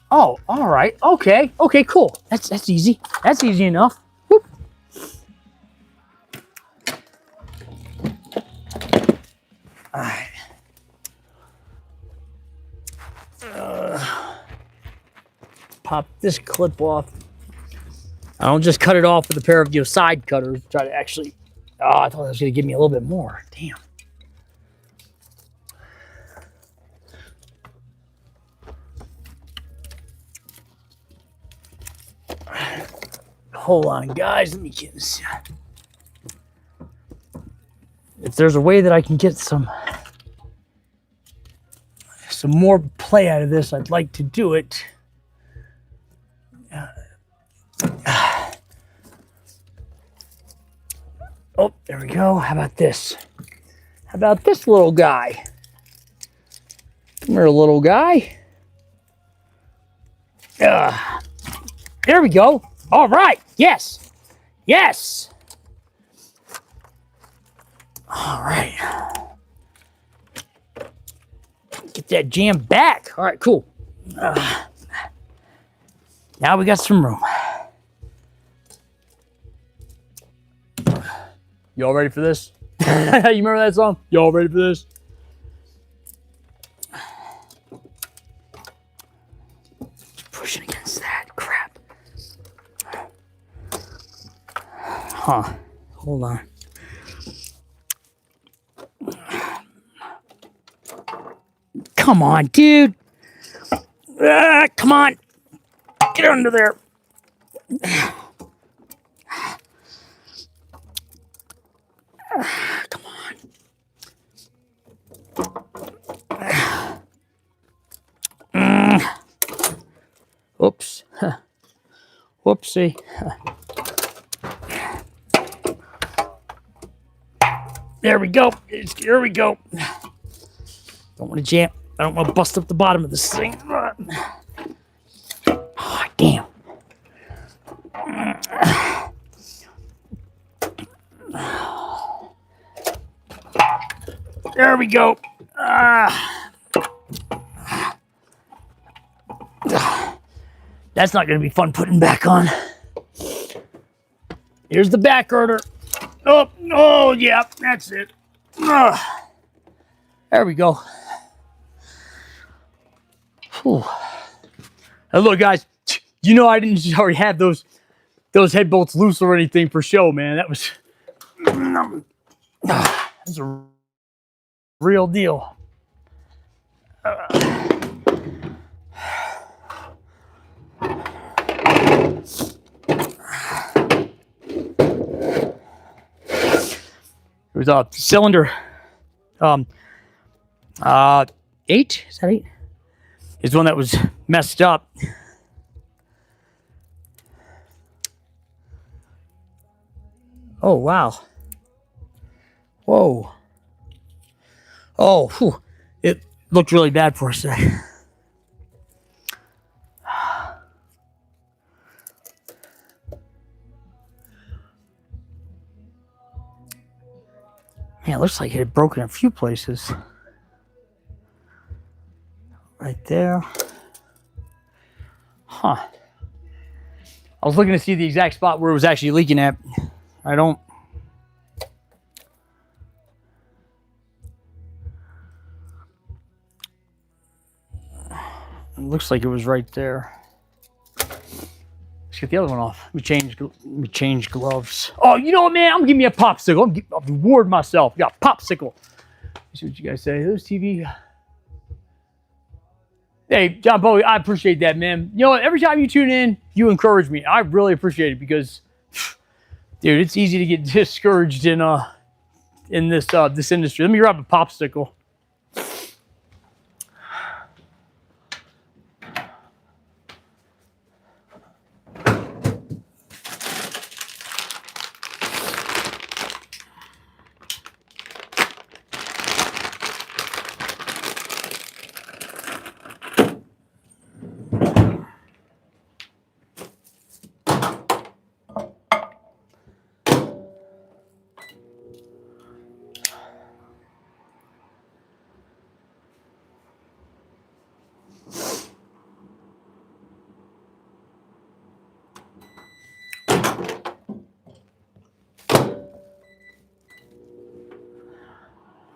Oh, all right. Okay, cool. That's easy. That's easy enough. Whoop. All right. Pop this clip off. I don't just cut it off with a pair of side cutters. Try to actually. Oh, I thought that was going to give me a little bit more. Damn. Hold on, guys. Let me get this. If there's a way that I can get some more play out of this, I'd like to do it. Oh, there we go. How about this? How about this little guy? Come here, little guy. There we go. All right. Yes. Yes. All right. Get that jam back. All right, cool. Now we got some room. Y'all ready for this? You remember that song? Y'all ready for this? Huh. Hold on. Come on, dude. Come on. Get under there. Come on. Oops. Whoopsie. There we go. Here we go. Don't want to jam. I don't want to bust up the bottom of this thing. Oh, damn. There we go. That's not going to be fun putting back on. Here's the back girder. Oh, yeah, that's it. There we go. Whew. Now look, guys, you know I didn't already have those head bolts loose or anything for show, man. That's a real deal. It was a cylinder 8, is that 8? It's one that was messed up. Oh, wow. Whoa. Oh, whew. It looked really bad for a sec. Man, it looks like it had broken a few places. Right there. Huh. I was looking to see the exact spot where it was actually leaking at. I don't. It looks like it was right there. Let's get the other one off. Let me change gloves. Oh, you know what, man? I'm gonna give me a popsicle. I'll reward myself. Got a popsicle. Let's see what you guys say. Those TV. Hey, John Bowie, I appreciate that, man. You know what? Every time you tune in, you encourage me. I really appreciate it because, dude, it's easy to get discouraged in this industry. Let me grab a popsicle.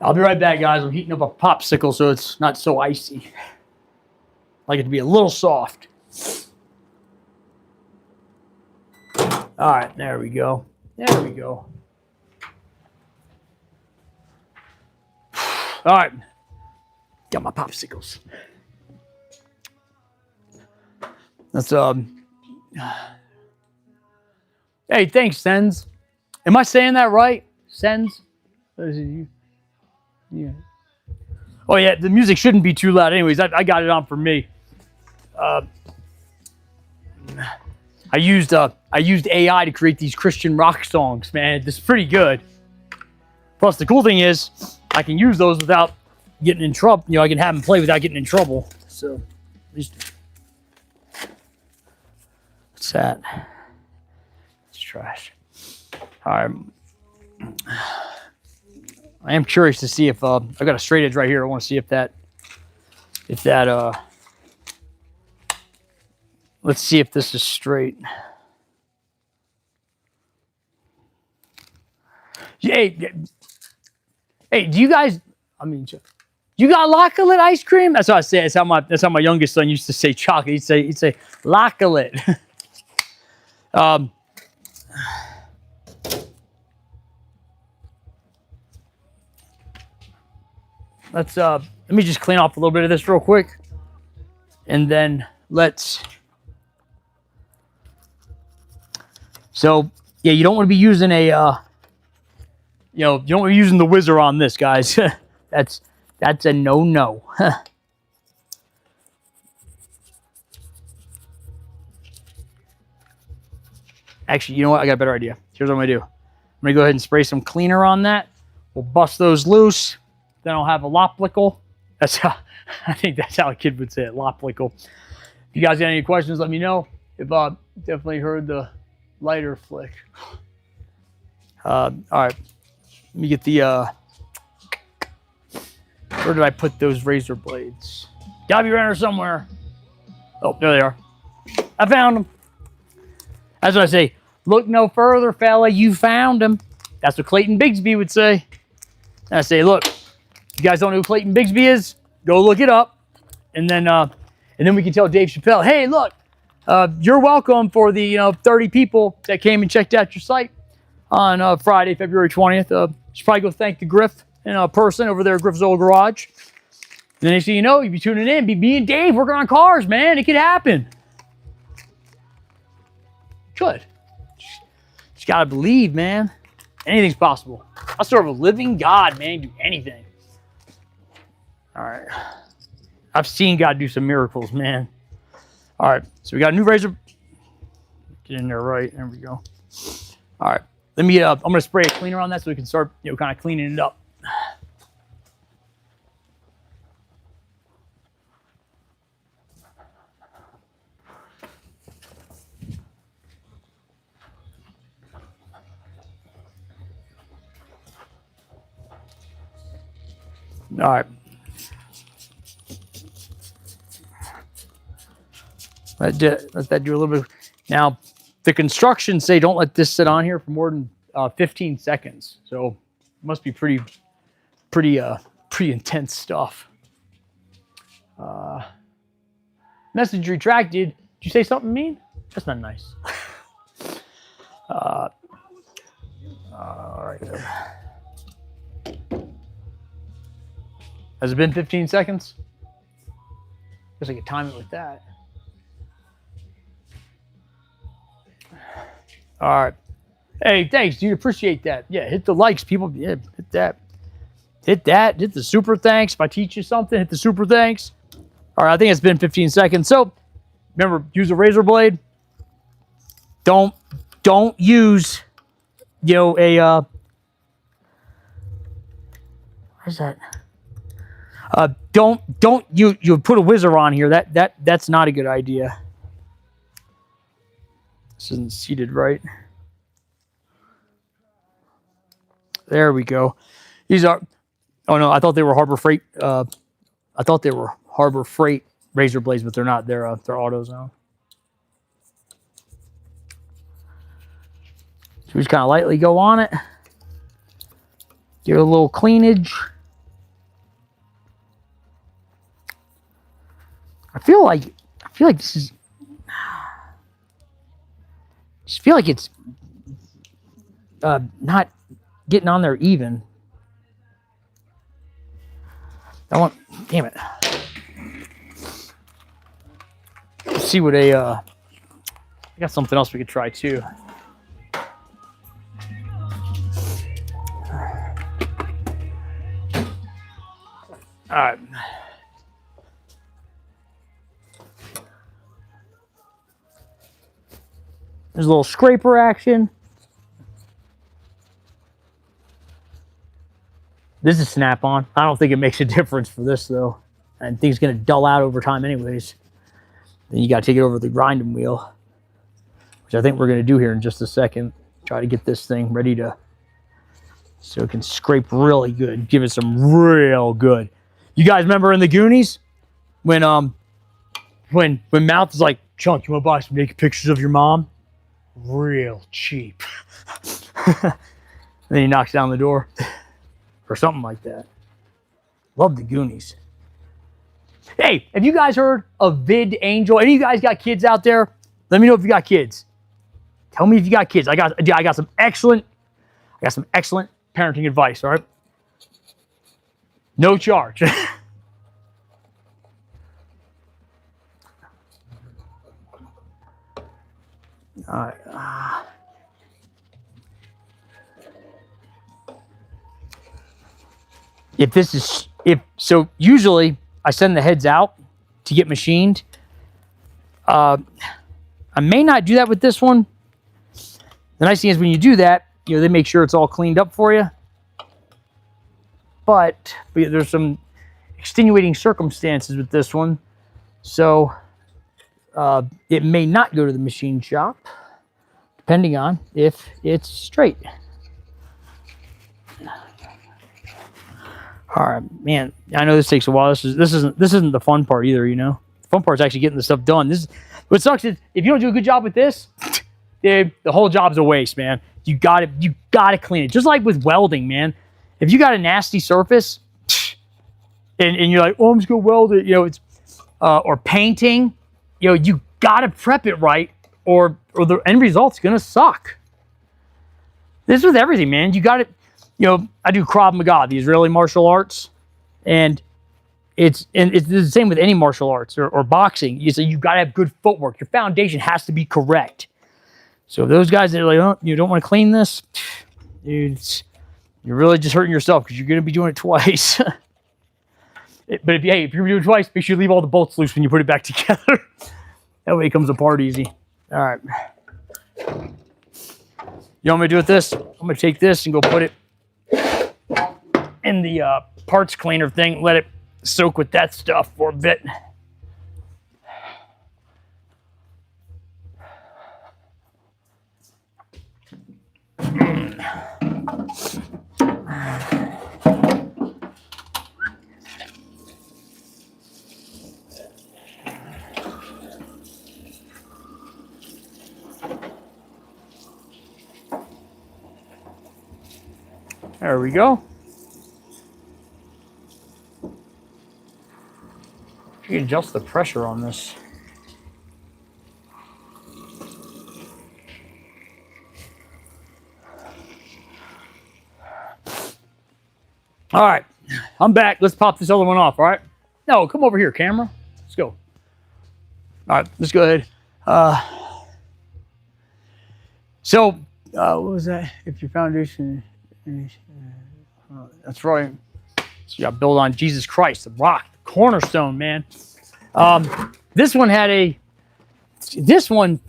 I'll be right back, guys. I'm heating up a popsicle so it's not so icy. I like it to be a little soft. All right, there we go. There we go. All right, got my popsicles. That's Hey, thanks, Sens. Am I saying that right? Sens? Yeah. Oh yeah, the music shouldn't be too loud. Anyways, I got it on for me. I used AI to create these Christian rock songs, man. This is pretty good. Plus, the cool thing is, I can use those without getting in trouble. You know, I can have them play without getting in trouble. So, at least, what's that? It's trash. All right. I am curious to see if I've got a straight edge right here. I want to see if that let's see if this is straight. Hey, do you guys? I mean, you got Lacquerlit ice cream? That's what I say. That's how my youngest son used to say chocolate. He'd say Lacquerlit. let me just clean off a little bit of this real quick. And then so yeah, you don't want to be using a, you don't want to be using the whizzer on this, guys. That's a no-no. Actually, you know what? I got a better idea. Here's what I'm going to do. I'm going to go ahead and spray some cleaner on that. We'll bust those loose. Then I'll have a loplickle. That's how, I think that's how a kid would say it, loplickle. If you guys got any questions, let me know. If definitely heard the lighter flick. All right. Let me get the, where did I put those razor blades? Gotta be around here somewhere. Oh, there they are. I found them. That's what I say. Look no further, fella. You found them. That's what Clayton Bigsby would say. And I say, look, you guys don't know who Clayton Bigsby is? Go look it up. And then we can tell Dave Chappelle, hey, look, you're welcome for the 30 people that came and checked out your site on Friday, February 20th. You should probably go thank the Griff in person over there at Griffzilla Garage. And then next thing you know, you'd be tuning in. Be me and Dave working on cars, man. It could happen. Could. Just gotta believe, man. Anything's possible. I serve a living God, man. Do anything. All right. I've seen God do some miracles, man. All right. So we got a new razor. Get in there right. There we go. All right. Let me, I'm going to spray a cleaner on that so we can start, kind of cleaning it up. All right. Let that do a little bit. Now, the constructions say don't let this sit on here for more than 15 seconds. So it must be pretty intense stuff. Message retracted. Did you say something mean? That's not nice. All right. Has it been 15 seconds? Guess I could time it with that. All right. Hey, thanks, dude. Appreciate that. Yeah, hit the likes, people. Yeah, hit that. Hit that. Hit the super thanks. If I teach you something, hit the super thanks. All right, I think it's been 15 seconds. So, remember, use a razor blade. Don't use, what is that? Don't you put a whizzer on here. That's not a good idea. This isn't seated right. There we go. These are, oh no, I thought they were Harbor Freight. I thought they were Harbor Freight razor blades, but they're not. They're AutoZone. So we just kind of lightly go on it. Give it a little cleanage. I feel like this is. I just feel like it's not getting on there even. Damn it. Let's see what I got something else we could try too. All right. There's a little scraper action. This is snap-on. I don't think it makes a difference for this, though. I think it's going to dull out over time anyways. Then you got to take it over the grinding wheel, which I think we're going to do here in just a second. Try to get this thing ready to, so it can scrape really good. Give it some real good. You guys remember in the Goonies when Mouth is like, Chunk, you want to buy some naked pictures of your mom? Real cheap. And then he knocks down the door or something like that. Love the Goonies. Hey, have you guys heard of Vid Angel? Any of you guys got kids out there? Let me know if you got kids. Tell me if you got kids. I got some excellent parenting advice, all right? No charge. All right. So usually I send the heads out to get machined. I may not do that with this one. The nice thing is when you do that, you know, they make sure it's all cleaned up for you. But there's some extenuating circumstances with this one. So it may not go to the machine shop, depending on if it's straight. All right, man. I know this takes a while. This isn't the fun part either. You know, the fun part is actually getting the stuff done. What sucks is if you don't do a good job with this, dude, the whole job's a waste, man. You gotta clean it. Just like with welding, man. If you got a nasty surface, and you're like, oh, I'm just gonna weld it, you know, it's or painting, you know, you gotta prep it right, or the end result's gonna suck. This is with everything, man. You gotta. You know, I do Krav Maga, the Israeli martial arts, and it's the same with any martial arts or boxing. You got to have good footwork. Your foundation has to be correct. So those guys that are like, oh, you don't want to clean this, dude, you're really just hurting yourself because you're going to be doing it twice. But if you're going to do it twice, make sure you leave all the bolts loose when you put it back together. That way it comes apart easy. All right. You want me to do with this? I'm going to take this and go put it in the parts cleaner thing, let it soak with that stuff for a bit. There we go. You can adjust the pressure on this. All right, I'm back. Let's pop this other one off, all right? No, come over here, camera. Let's go. All right, let's go ahead. What was that? If your foundation... that's right. So you got to build on Jesus Christ, the rock, the cornerstone, man. This one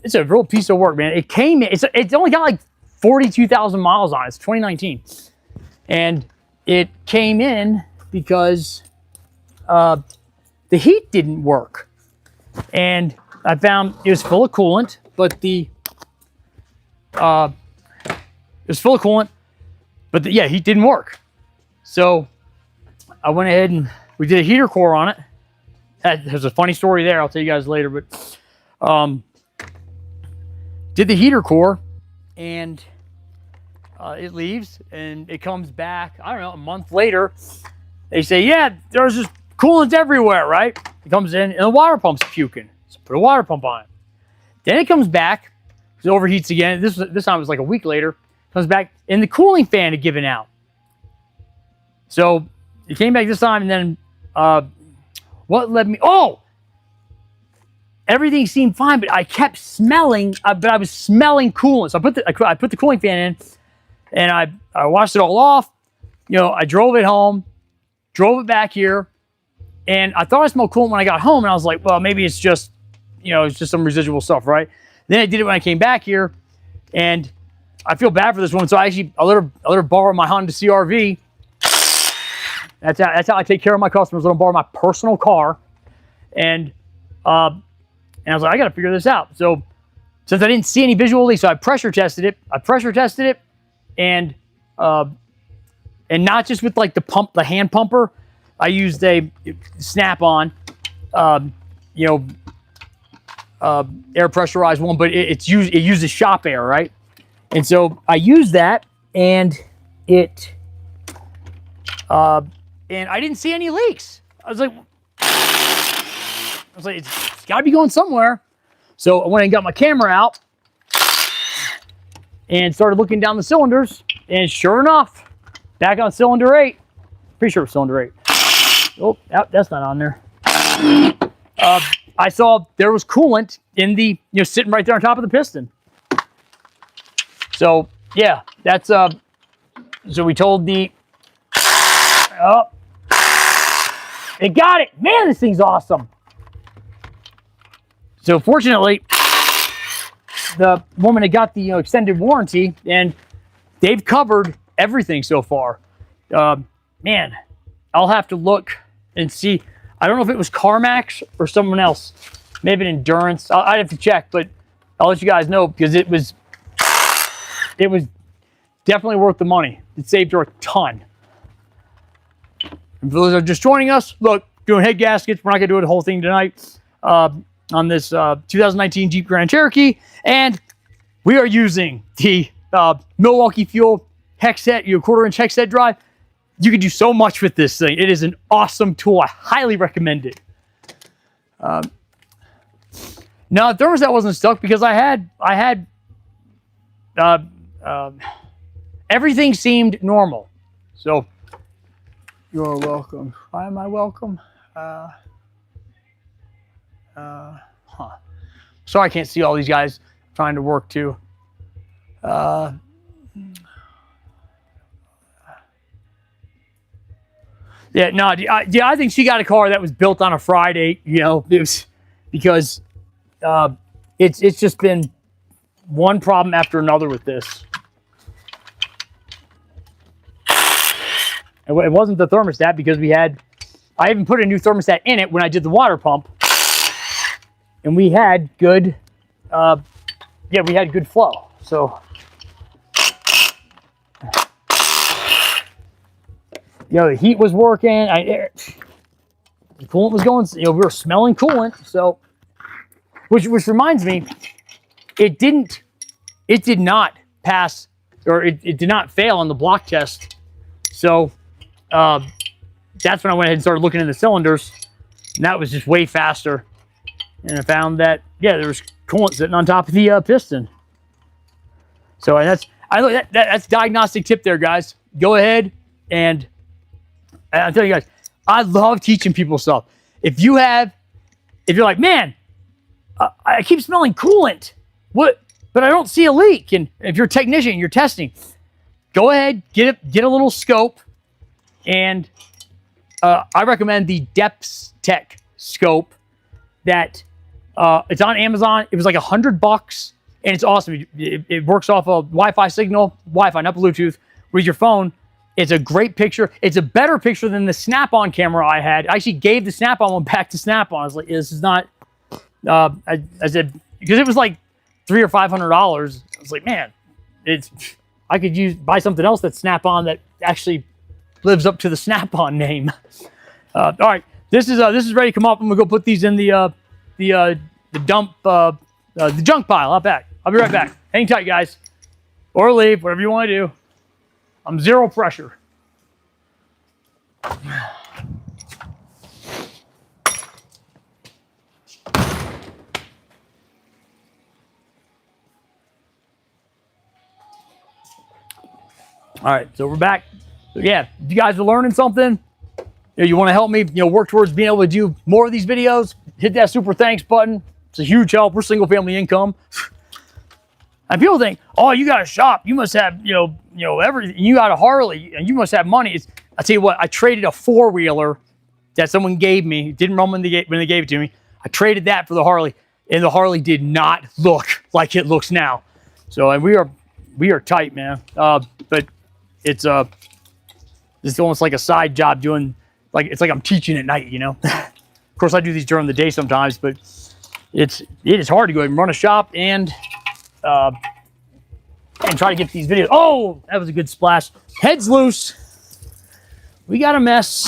it's a real piece of work, man. It came in, it's only got like 42,000 miles on it. It's 2019. And it came in because the heat didn't work. And I found it was full of coolant, but heat didn't work. So I went ahead and we did a heater core on it. There's a funny story there. I'll tell you guys later, but did the heater core, and it leaves and it comes back. I don't know, a month later, they say, yeah, there's just coolant everywhere, right? It comes in and the water pump's puking. So put a water pump on it. Then it comes back, it overheats again. This time it was like a week later. Comes back and the cooling fan had given out. So it came back this time, and then what led me? Oh, everything seemed fine, but I kept smelling. But I was smelling coolant. So I put the cooling fan in, and I washed it all off. You know, I drove it home, drove it back here, and I thought I smelled coolant when I got home, and I was like, well, maybe it's just, you know, it's just some residual stuff, right? Then I did it when I came back here, and I feel bad for this woman, so I let her borrow my Honda CR-V. That's how I take care of my customers. Let them borrow my personal car, and I was like, I got to figure this out. So since I didn't see any visual leaks, so I pressure tested it. And not just with like the hand pumper. I used a Snap-on, air pressurized one, but it uses shop air, right? And so I used that, and and I didn't see any leaks. I was like, it's got to be going somewhere. So I went and got my camera out and started looking down the cylinders, and sure enough, back on cylinder 8. Pretty sure it was cylinder 8. Oh, that's not on there. I saw there was coolant in the, sitting right there on top of the piston. So yeah, that's so we told the, oh, it got it. Man, this thing's awesome. So fortunately, the woman that got the extended warranty, and they've covered everything so far. Man, I'll have to look and see. I don't know if it was CarMax or someone else, maybe an Endurance. I'd have to check, but I'll let you guys know because it was definitely worth the money. It saved her a ton. And for those that are just joining us, look, doing head gaskets. We're not gonna do the whole thing tonight on this 2019 Jeep Grand Cherokee, and we are using the Milwaukee Fuel hex set, quarter-inch hex set drive. You can do so much with this thing. It is an awesome tool. I highly recommend it. Now, the thermostat wasn't stuck because I had everything seemed normal. So you're welcome. Why am I welcome? Sorry, I can't see all these guys trying to work too. Yeah, no, I think she got a car that was built on a Friday. It was because it's just been one problem after another with this. It wasn't the thermostat because I even put a new thermostat in it when I did the water pump, and we had good, we had good flow. So. The heat was working. The coolant was going. We were smelling coolant. So, which reminds me, it did not pass, or it did not fail on the block test. So, that's when I went ahead and started looking in the cylinders, and that was just way faster. And I found that there was coolant sitting on top of the piston. So, and that's diagnostic tip there, guys. Go ahead and. I'll tell you guys, I love teaching people stuff. If you're like, man, I keep smelling coolant, but I don't see a leak. And if you're a technician, you're testing, go ahead, get a little scope. And I recommend the Depths Tech scope that it's on Amazon. It was like $100 and it's awesome. It works off a Wi-Fi signal, Wi-Fi, not Bluetooth, with your phone. It's a great picture. It's a better picture than the Snap-on camera I had. I actually gave the Snap-on one back to Snap-on. I was like, this is not, I said, because it was like $300 or $500. I was like, man, I could buy something else that's Snap-on that actually lives up to the Snap-on name. All right, this is ready to come up. I'm gonna go put these in the junk pile out back. I'll be right back. Hang tight, guys, or leave, whatever you want to do. I'm zero pressure. All right, so we're back. So yeah, if you guys are learning something, you want to help me, work towards being able to do more of these videos, hit that super thanks button. It's a huge help. We're single family income. And people think, oh, you got a shop, you must have, everything. You got a Harley, and you must have money. I tell you what, I traded a 4-wheeler that someone gave me. It didn't run when they gave it to me. I traded that for the Harley, and the Harley did not look like it looks now. So, and we are tight, man. But it's almost like a side job doing, it's like I'm teaching at night, Of course, I do these during the day sometimes, but it is hard to go ahead and run a shop and try to get these videos. Oh, that was a good splash. Head's loose. We got a mess.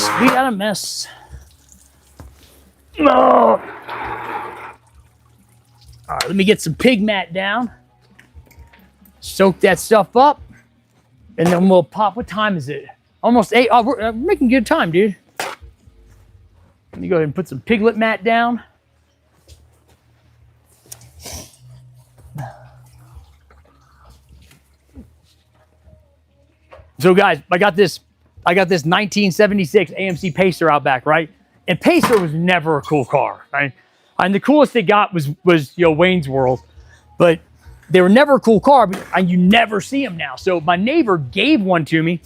Oh. All right, let me get some pig mat down. Soak that stuff up. And then we'll pop. What time is it? Almost 8. Oh, we're making good time, dude. Let me go ahead and put some piglet mat down. So guys, I got this I got this 1976 AMC Pacer out back, right? And Pacer was never a cool car, right? And the coolest they got was Wayne's World, but they were never a cool car, and you never see them now. So my neighbor gave one to me.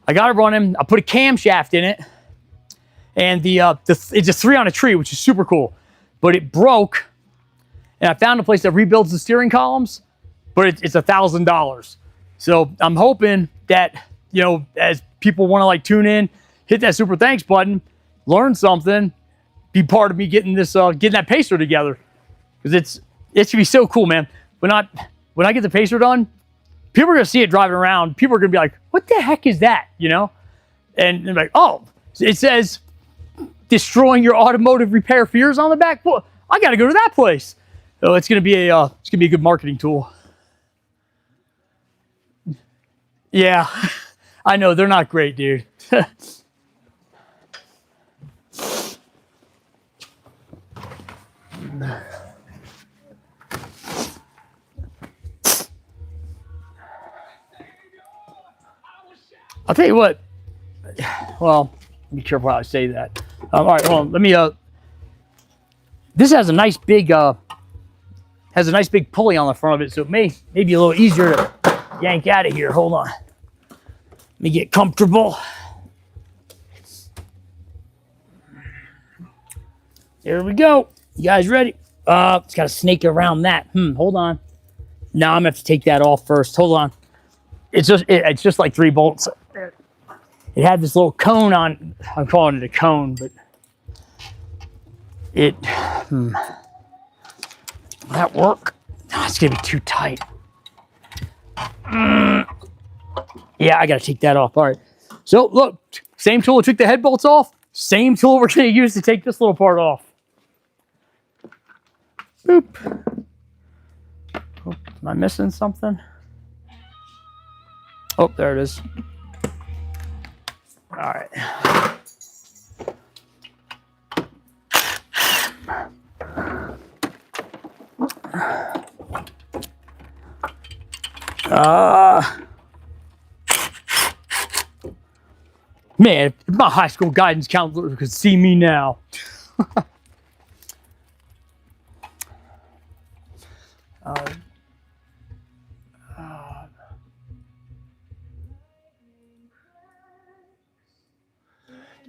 I got it running. I put a camshaft in it, and it's a 3 on a tree, which is super cool. But it broke, and I found a place that rebuilds the steering columns, but it's $1,000. So I'm hoping that as people want to like tune in, hit that super thanks button, learn something, be part of me getting this getting that Pacer together, because it should be so cool, man. When I get the Pacer done, people are gonna see it driving around. People are gonna be like, "What the heck is that?" And they're like, "Oh, it says destroying your automotive repair fears on the back. Well, I got to go to that place." So it's gonna be a good marketing tool. Yeah, I know they're not great, dude. I'll tell you what. Well, be careful how I say that. All right, hold on. Let me. This has a nice big pulley on the front of it, so it may be a little easier to yank out of here. Hold on. Let me get comfortable. There we go. You guys ready? It's got a snake around that. Hold on. Now I'm gonna have to take that off first. Hold on. It's just like 3 bolts. It had this little cone on. I'm calling it a cone, but will that work? No, it's gonna be too tight. Yeah, I gotta take that off. All right. So look, same tool that took the head bolts off. Same tool we're gonna use to take this little part off. Boop. Oh, am I missing something? Oh, there it is. All right. Man, if my high school guidance counselor could see me now.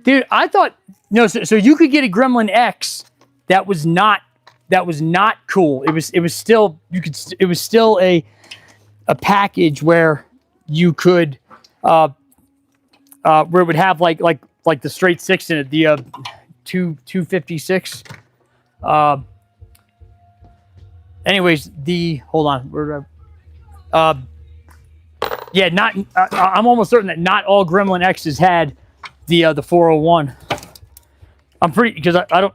Dude, I thought so you could get a Gremlin X that was not cool. It was still a package where you could where it would have like the straight 6 in it, the 256. Anyways, hold on. Yeah, I'm almost certain that not all Gremlin X's had the 401. I'm pretty, because I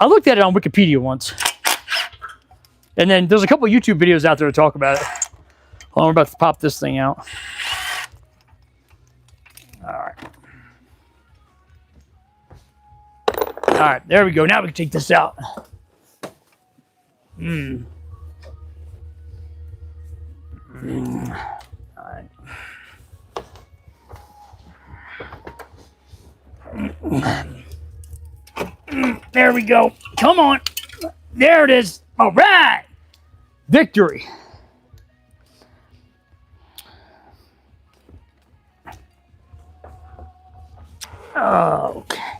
looked at it on Wikipedia once, and then there's a couple of YouTube videos out there to talk about it. Hold on, we're about to pop this thing out. All right, there we go. Now we can take this out. All right. There we go. Come on. There it is. All right. Victory. Okay.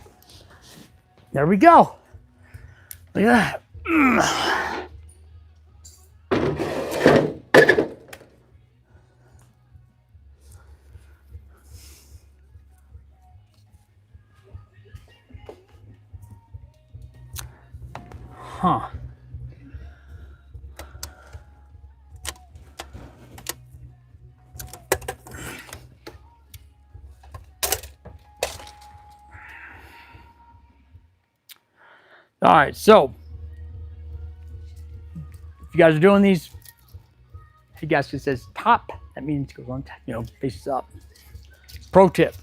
There we go. Look at that. Huh. All right, so if you guys are doing these, if you guys just says top, that means it goes on, faces up. Pro tip.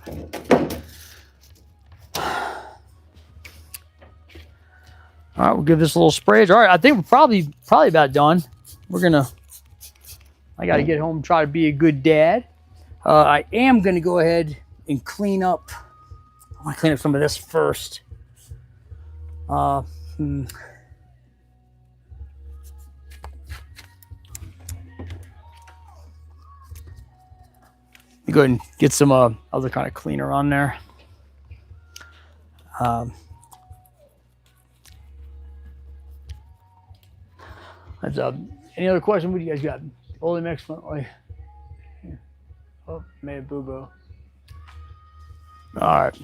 All right, we'll give this a little spray. All right, I think we're probably about done. I got to get home and try to be a good dad. I am going to go ahead and clean up. I want to clean up some of this first. Let me go ahead and get some other kind of cleaner on there. That's any other question? What do you guys got? Holy mix. Oh, made boo boo. All right.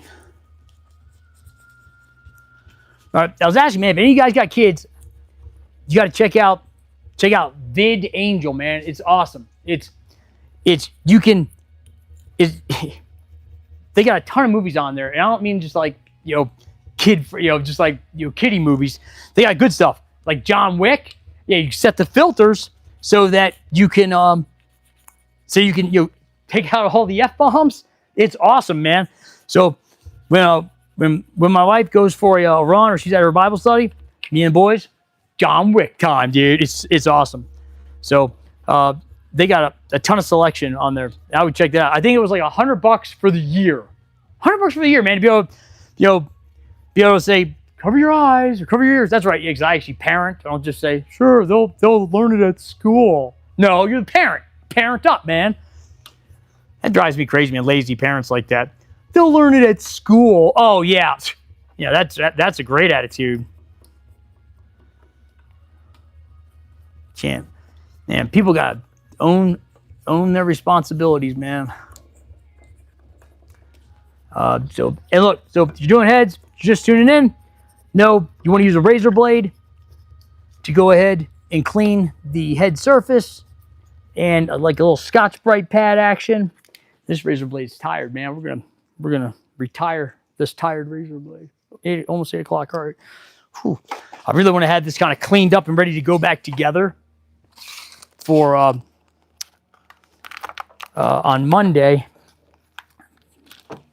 I was asking, man, if any of you guys got kids, you got to check out Vid Angel, man. It's awesome. They got a ton of movies on there, and I don't mean just like kiddie movies. They got good stuff like John Wick. Yeah, you set the filters so that you can take out all the F-bombs. It's awesome, man. So when my wife goes for a run or she's at her Bible study, me and the boys, John Wick time, dude. It's awesome. So they got a ton of selection on there. I would check that out. I think it was like $100 for the year. $100 for the year, man, to be able to say, cover your eyes or cover your ears. That's right, because I actually parent. I don't just say, sure, they'll learn it at school. No, you're the parent. Parent up, man. That drives me crazy, man. Lazy parents like that. They'll learn it at school. Oh yeah, that's a great attitude. Can't, man. People got to own their responsibilities, man. So if you're doing heads, you're just tuning in. No, you want to use a razor blade to go ahead and clean the head surface, and like a little Scotch-Brite pad action. This razor blade's tired, man. We're gonna retire this tired razor blade. Almost 8 o'clock. All right. Whew. I really want to have this kind of cleaned up and ready to go back together for on Monday.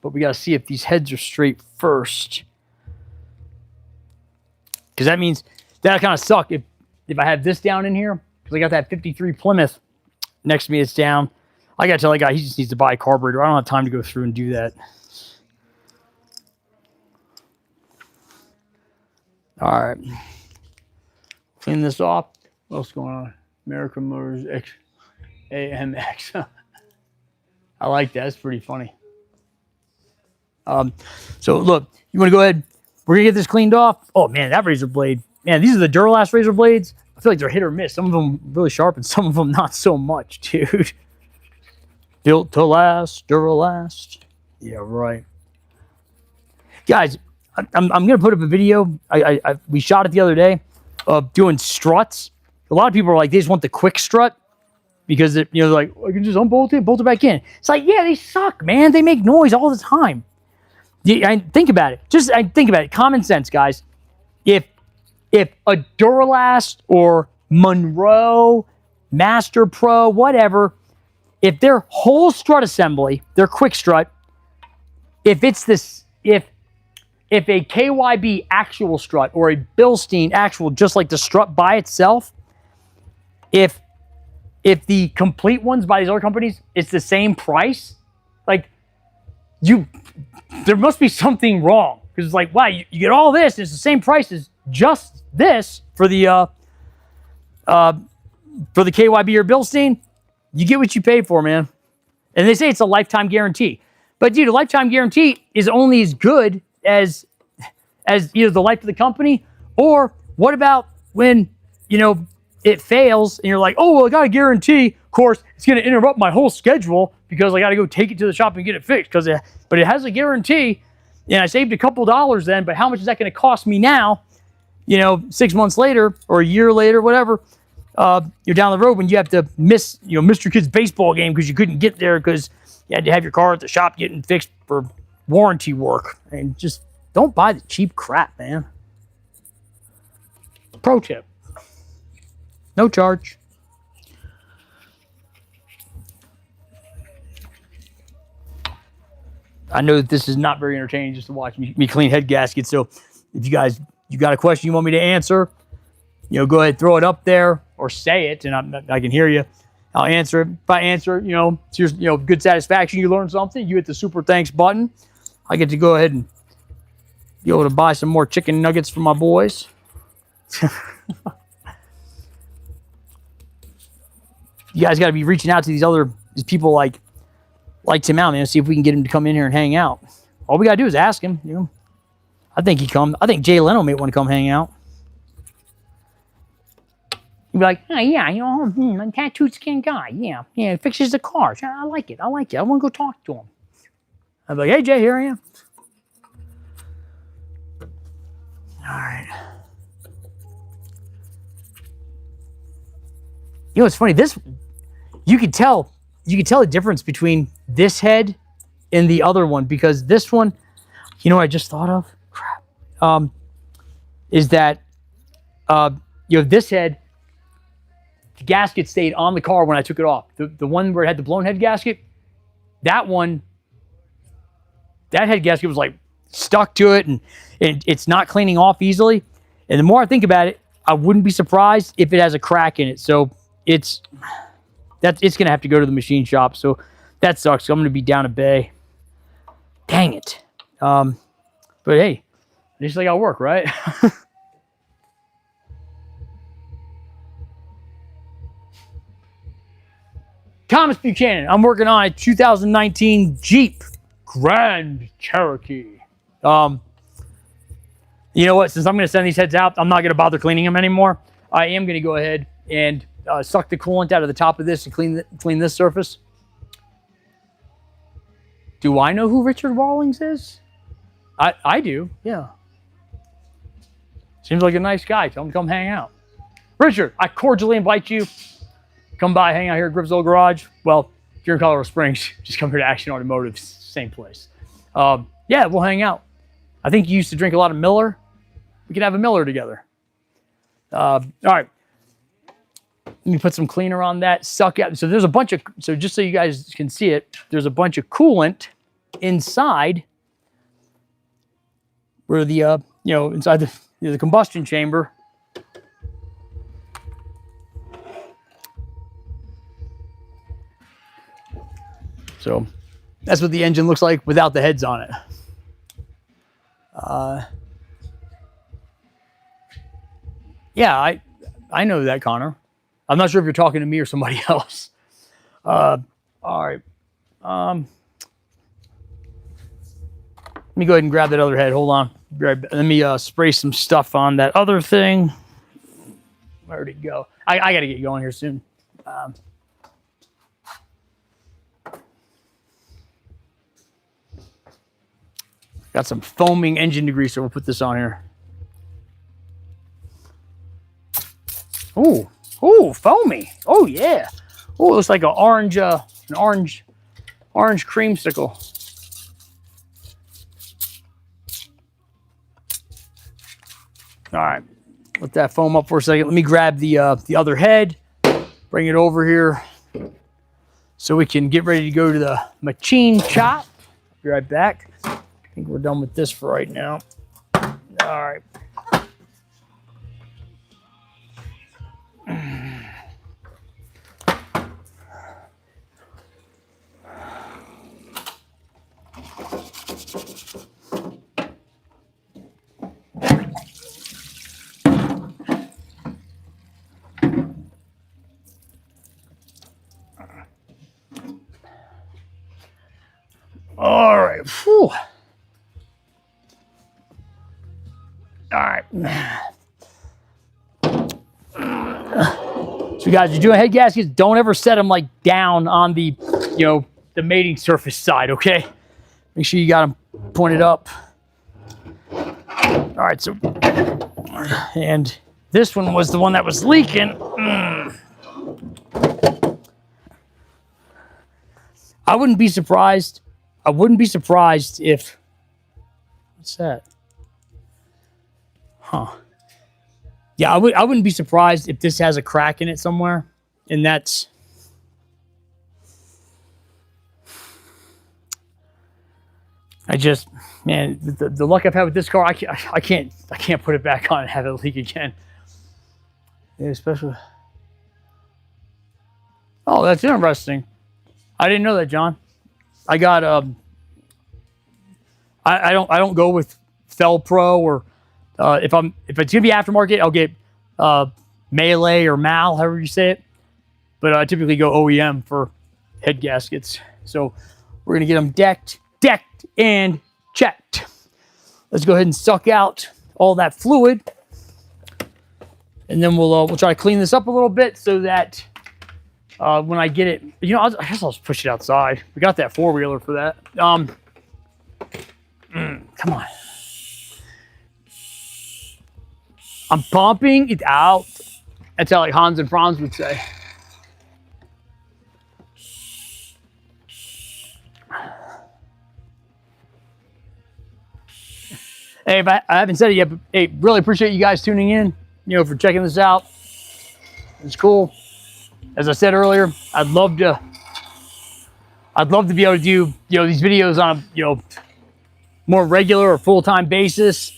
But we got to see if these heads are straight first. Because that means that'll kind of suck if I have this down in here. Because I got that 53 Plymouth next to me. It's down. I got to tell the guy he just needs to buy a carburetor. I don't have time to go through and do that. All right. Clean this off. What else going on? American Motors AMX. I like that. It's pretty funny. So look, you want to go ahead. We're going to get this cleaned off. Oh, man, that razor blade. Man, these are the Duralast razor blades. I feel like they're hit or miss. Some of them really sharp and some of them not so much, dude. Built to last, Duralast. Yeah, right. Guys, I'm going to put up a video. We shot it the other day of doing struts. A lot of people are like, they just want the quick strut because they're like, I can just unbolt it, bolt it back in. It's like, yeah, they suck, man. They make noise all the time. Think about it. Think about it. Common sense, guys. If a Duralast or Monroe, Master Pro, whatever, if their whole strut assembly, their quick strut, if a KYB actual strut or a Bilstein actual, just like the strut by itself, if the complete ones by these other companies, it's the same price, like there must be something wrong. Because it's like, wow, you get all this, and it's the same price as just this for the KYB or Bilstein. You get what you pay for, man. And they say it's a lifetime guarantee. But dude, a lifetime guarantee is only as good as either the life of the company, or what about when it fails and you're like, oh well, I got a guarantee. Of course, it's going to interrupt my whole schedule because I got to go take it to the shop and get it fixed. But it has a guarantee, and I saved a couple dollars then. But how much is that going to cost me now? 6 months later or a year later, whatever. You're down the road when you have to miss your kid's baseball game because you couldn't get there because you had to have your car at the shop getting fixed for warranty work. And just don't buy the cheap crap, man. Pro tip. No charge. I know that this is not very entertaining just to watch me clean head gaskets. So if you got a question you want me to answer, go ahead, throw it up there or say it, and I can hear you. I'll answer it. If I answer, you know, it's your, you know, good satisfaction, you learn something, you hit the super thanks button. I get to go ahead and be able to buy some more chicken nuggets for my boys. You guys got to be reaching out to these people like Tim out, man. See if we can get him to come in here and hang out. All we got to do is ask him, you know. I think he'd come. I think Jay Leno may want to come hang out. He'd be like, oh, yeah, you know, I'm a tattooed skin guy. Yeah, he fixes the cars. I like it. I want to go talk to him. I'd be like, hey, Jay, here I am. All right. You know, it's funny. You could tell the difference between this head and the other one, because this one, you know what I just thought of? Crap. Is that, you know, this head, the gasket stayed on the car when I took it off. The one where it had the blown head gasket, that head gasket was like stuck to it, and it's not cleaning off easily. And the more I think about it, I wouldn't be surprised if it has a crack in it. So it's going to have to go to the machine shop. So that sucks. So I'm going to be down a bay. Dang it. But hey, at least I got work, right? Thomas Buchanan, I'm working on a 2019 Jeep Grand Cherokee. You know what? Since I'm going to send these heads out, I'm not going to bother cleaning them anymore. I am going to go ahead and suck the coolant out of the top of this and clean this surface. Do I know who Richard Rawlings is? I do, yeah. Seems like a nice guy. Tell him to come hang out. Richard, I cordially invite you. Come by, hang out here at Griffzilla Garage. Well, if you're in Colorado Springs, just come here to Action Automotive, same place. Yeah, we'll hang out. I think you used to drink a lot of Miller. We could have a Miller together. All right. Let me put some cleaner on that. Suck out. So there's a bunch of, so just so you guys can see it, there's a bunch of coolant inside where the, you know, inside the combustion chamber. So that's what the engine looks like without the heads on it. Yeah, I know that, Connor. I'm not sure if you're talking to me or somebody else. All right. Let me go ahead and grab that other head. Hold on. Let me spray some stuff on that other thing. Where'd it go? I got to get going here soon. Got some foaming engine degreaser. We'll put this on here. Ooh, ooh, foamy. Oh yeah. Oh, it looks like an orange creamsicle. All right, let that foam up for a second. Let me grab the other head, bring it over here, so we can get ready to go to the machine shop. Be right back. I think we're done with this for right now. All right. All right. Whew. All right. So guys, you're doing head gaskets, don't ever set them like down on the, you know, the mating surface side, okay? Make sure you got them pointed up. All right, so, and this one was the one that was leaking. I wouldn't be surprised if, what's that? Huh. Yeah, I wouldn't be surprised if this has a crack in it somewhere, and that's, man, the luck I've had with this car, I can't put it back on and have it leak again. Yeah, especially. Oh, that's interesting. I didn't know that, John. I got I don't go with Fel Pro or if it's gonna be aftermarket, I'll get Melee or Mal, however you say it. But I typically go OEM for head gaskets. So we're gonna get them decked, and checked. Let's go ahead and suck out all that fluid, and then we'll try to clean this up a little bit so that when I get it, you know, I guess I'll just push it outside. We got that 4-wheeler for that. Come on. I'm pumping it out. That's how like Hans and Franz would say. Hey, if I haven't said it yet, but hey, really appreciate you guys tuning in, you know, for checking this out. It's cool. As I said earlier, I'd love to be able to do, you know, these videos on a, you know, more regular or full-time basis.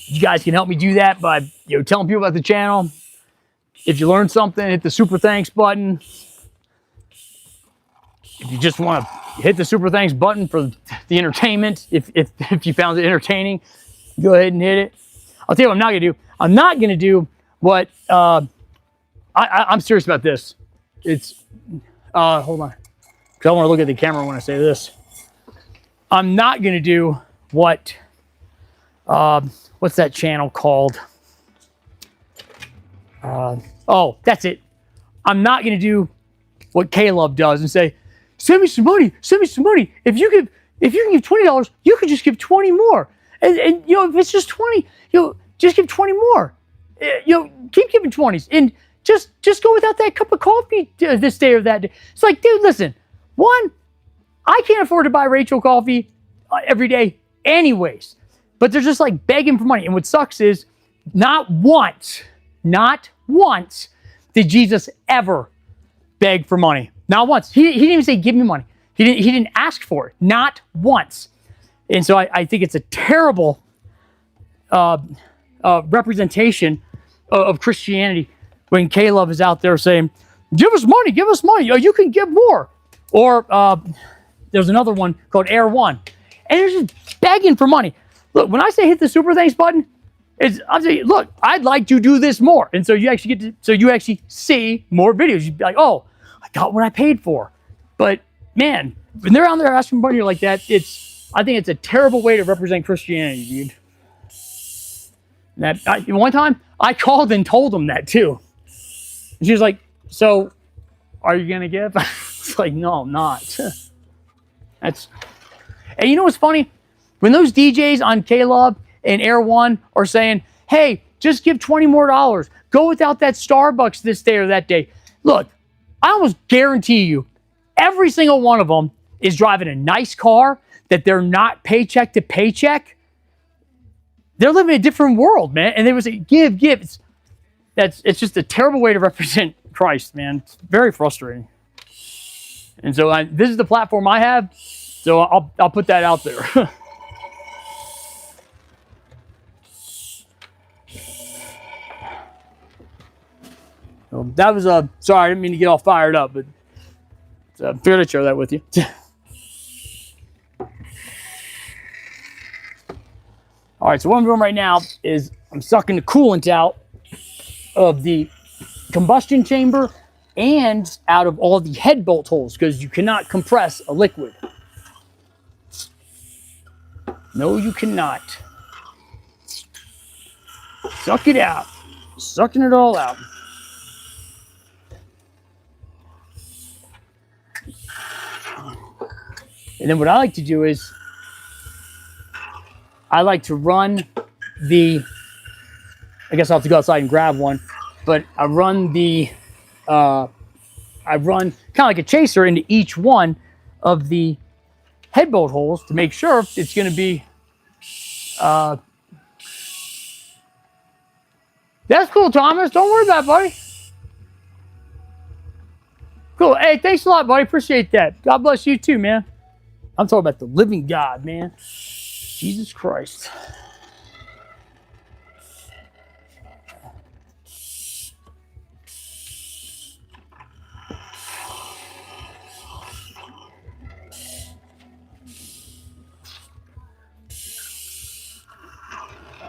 You guys can help me do that by, you know, telling people about the channel. If you learned something, hit the super thanks button. If you just want to hit the super thanks button for the entertainment, if you found it entertaining, go ahead and hit it. I'll tell you what I'm not going to do. I'm not going to do what, I'm serious about this. It's, hold on. Because I want to look at the camera when I say this. I'm not going to do what, what's that channel called? Oh, that's it. I'm not going to do what Caleb does and say, send me some money, send me some money. If you can give $20, you could just give 20 more. And you know, if it's just 20, you know, just give 20 more. You know, keep giving 20s. And just go without that cup of coffee this day or that day. It's like, dude, listen, one, I can't afford to buy Rachel coffee every day anyways. But they're just like begging for money. And what sucks is not once did Jesus ever beg for money. Not once. He didn't even say, give me money. He didn't ask for it. Not once. And so I think it's a terrible representation of Christianity when Caleb is out there saying, give us money, or you can give more. Or there's another one called Air One. And they're just begging for money. Look, when I say hit the super thanks button, I'm saying, look, I'd like to do this more. And so you actually see more videos. You'd be like, oh, I got what I paid for. But man, when they're out there asking money like that, I think it's a terrible way to represent Christianity, dude. One time, I called and told them that too. And she was like, so, are you going to give? It's like, no, I'm not. And you know what's funny? When those DJs on Caleb and Air One are saying, hey, just give $20 more. Go without that Starbucks this day or that day. Look, I almost guarantee you, every single one of them is driving a nice car that they're not paycheck to paycheck. They're living in a different world, man. And they would say, give. It's just a terrible way to represent Christ, man. It's very frustrating. And so this is the platform I have, so I'll put that out there. So that was sorry, I didn't mean to get all fired up, but I figured I'd share that with you. All right, so what I'm doing right now is I'm sucking the coolant out of the combustion chamber and out of all the head bolt holes because you cannot compress a liquid. No, you cannot. Suck it out. Sucking it all out. And then what I like to do is I like to run I guess I'll have to go outside and grab one, but I run kind of like a chaser into each one of the head bolt holes to make sure it's going to be, that's cool, Thomas. Don't worry about it, buddy. Cool. Hey, thanks a lot, buddy. Appreciate that. God bless you too, man. I'm talking about the living God, man. Jesus Christ.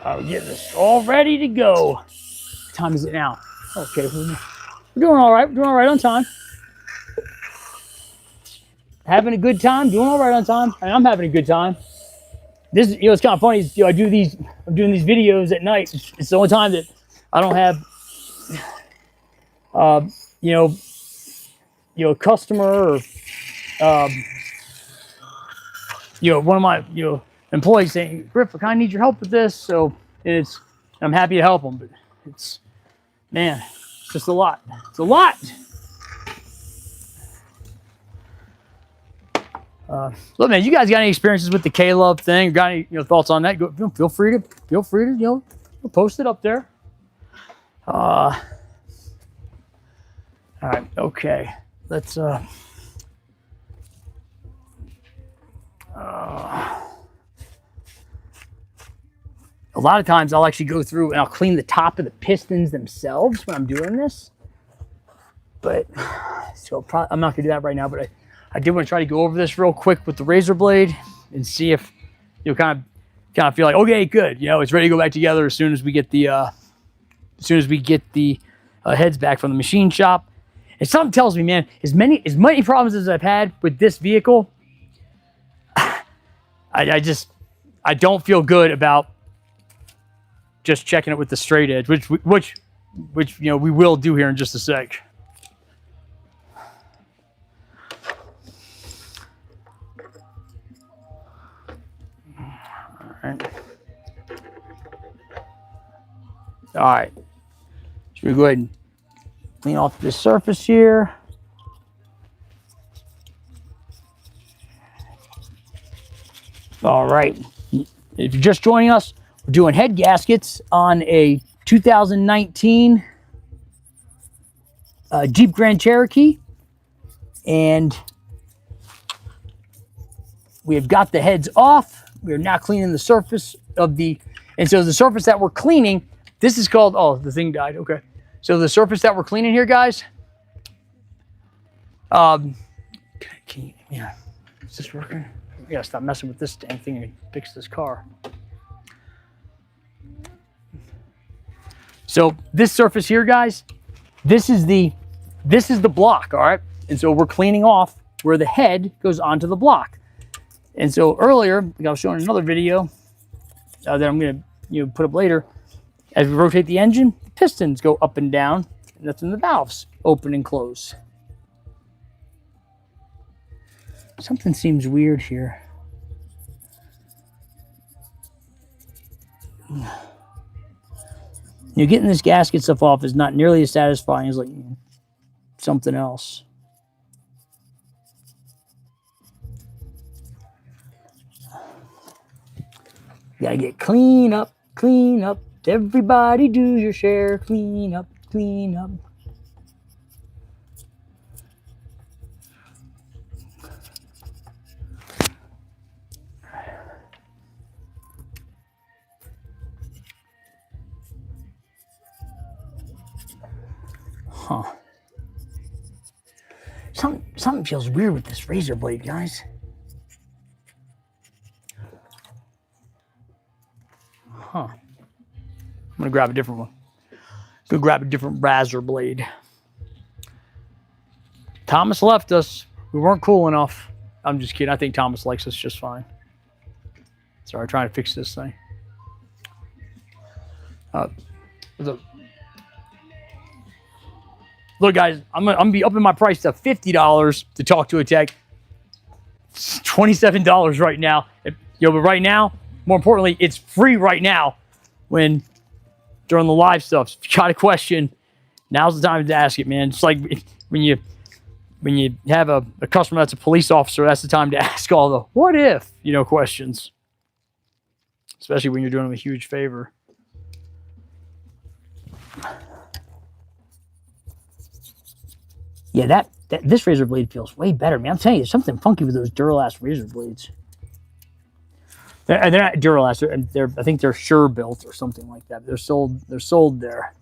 I'll get this all ready to go. What time is it now? Okay, we're doing all right. We're doing all right on time. Having a good time, doing all right on time. And I'm having a good time. This, it's kind of funny. I'm doing these videos at night. It's the only time that I don't have, a customer or, one of my, employees saying, Griff, I kind of need your help with this. So I'm happy to help them, but it's just a lot. It's a lot. Look, man, you guys got any experiences with the K-Love thing? Got any thoughts on that? Feel free to post it up there. All right, okay. Let's a lot of times I'll actually go through and I'll clean the top of the pistons themselves when I'm doing this. But so I'm not gonna do that right now, but I did want to try to go over this real quick with the razor blade and see if kind of feel like, okay, good. It's ready to go back together as soon as we get the heads back from the machine shop. And something tells me, man, as many problems as I've had with this vehicle, I don't feel good about just checking it with the straight edge, which we will do here in just a sec. All right. Should we go ahead and clean off this surface here? All right. If you're just joining us, we're doing head gaskets on a 2019 Jeep Grand Cherokee. And we have got the heads off. We are now cleaning the surface of and so the surface that we're cleaning, this is called, oh, the thing died, okay. So the surface that we're cleaning here, guys, is this working? We gotta stop messing with this dang thing and fix this car. So this surface here, guys, this is the block, all right? And so we're cleaning off where the head goes onto the block. And so earlier, like I was showing another video that I'm gonna put up later, as we rotate the engine, the pistons go up and down, and that's when the valves open and close. Something seems weird here. Getting this gasket stuff off is not nearly as satisfying as like something else. Gotta get clean up, clean up. Everybody do your share. Clean up, clean up. Huh. Something feels weird with this razor blade, guys. Huh. I'm gonna grab a different one. Go grab a different razor blade. Thomas left us. We weren't cool enough. I'm just kidding. I think Thomas likes us just fine. Sorry, trying to fix this thing. Look, guys, I'm gonna be upping my price to $50 to talk to a tech. It's $27 right now. But right now, more importantly, it's free right now during the live stuff. So if you got a question, now's the time to ask it, man. It's like when you have a customer that's a police officer, that's the time to ask all the what if, questions. Especially when you're doing them a huge favor. Yeah, this razor blade feels way better, man. I'm telling you, there's something funky with those Duralast razor blades. They're not Duralast. I think they're Sure built or something like that. They're sold there.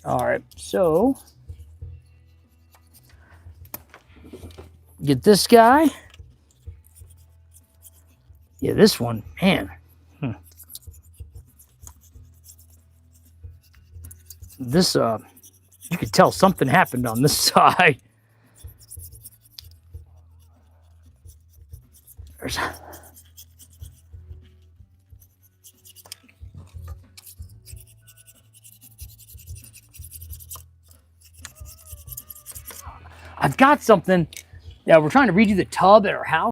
All right, so get this guy. Yeah, this one, man. this, you could tell something happened on this side. There's, I've got something. Yeah, we're trying to redo the tub at our house.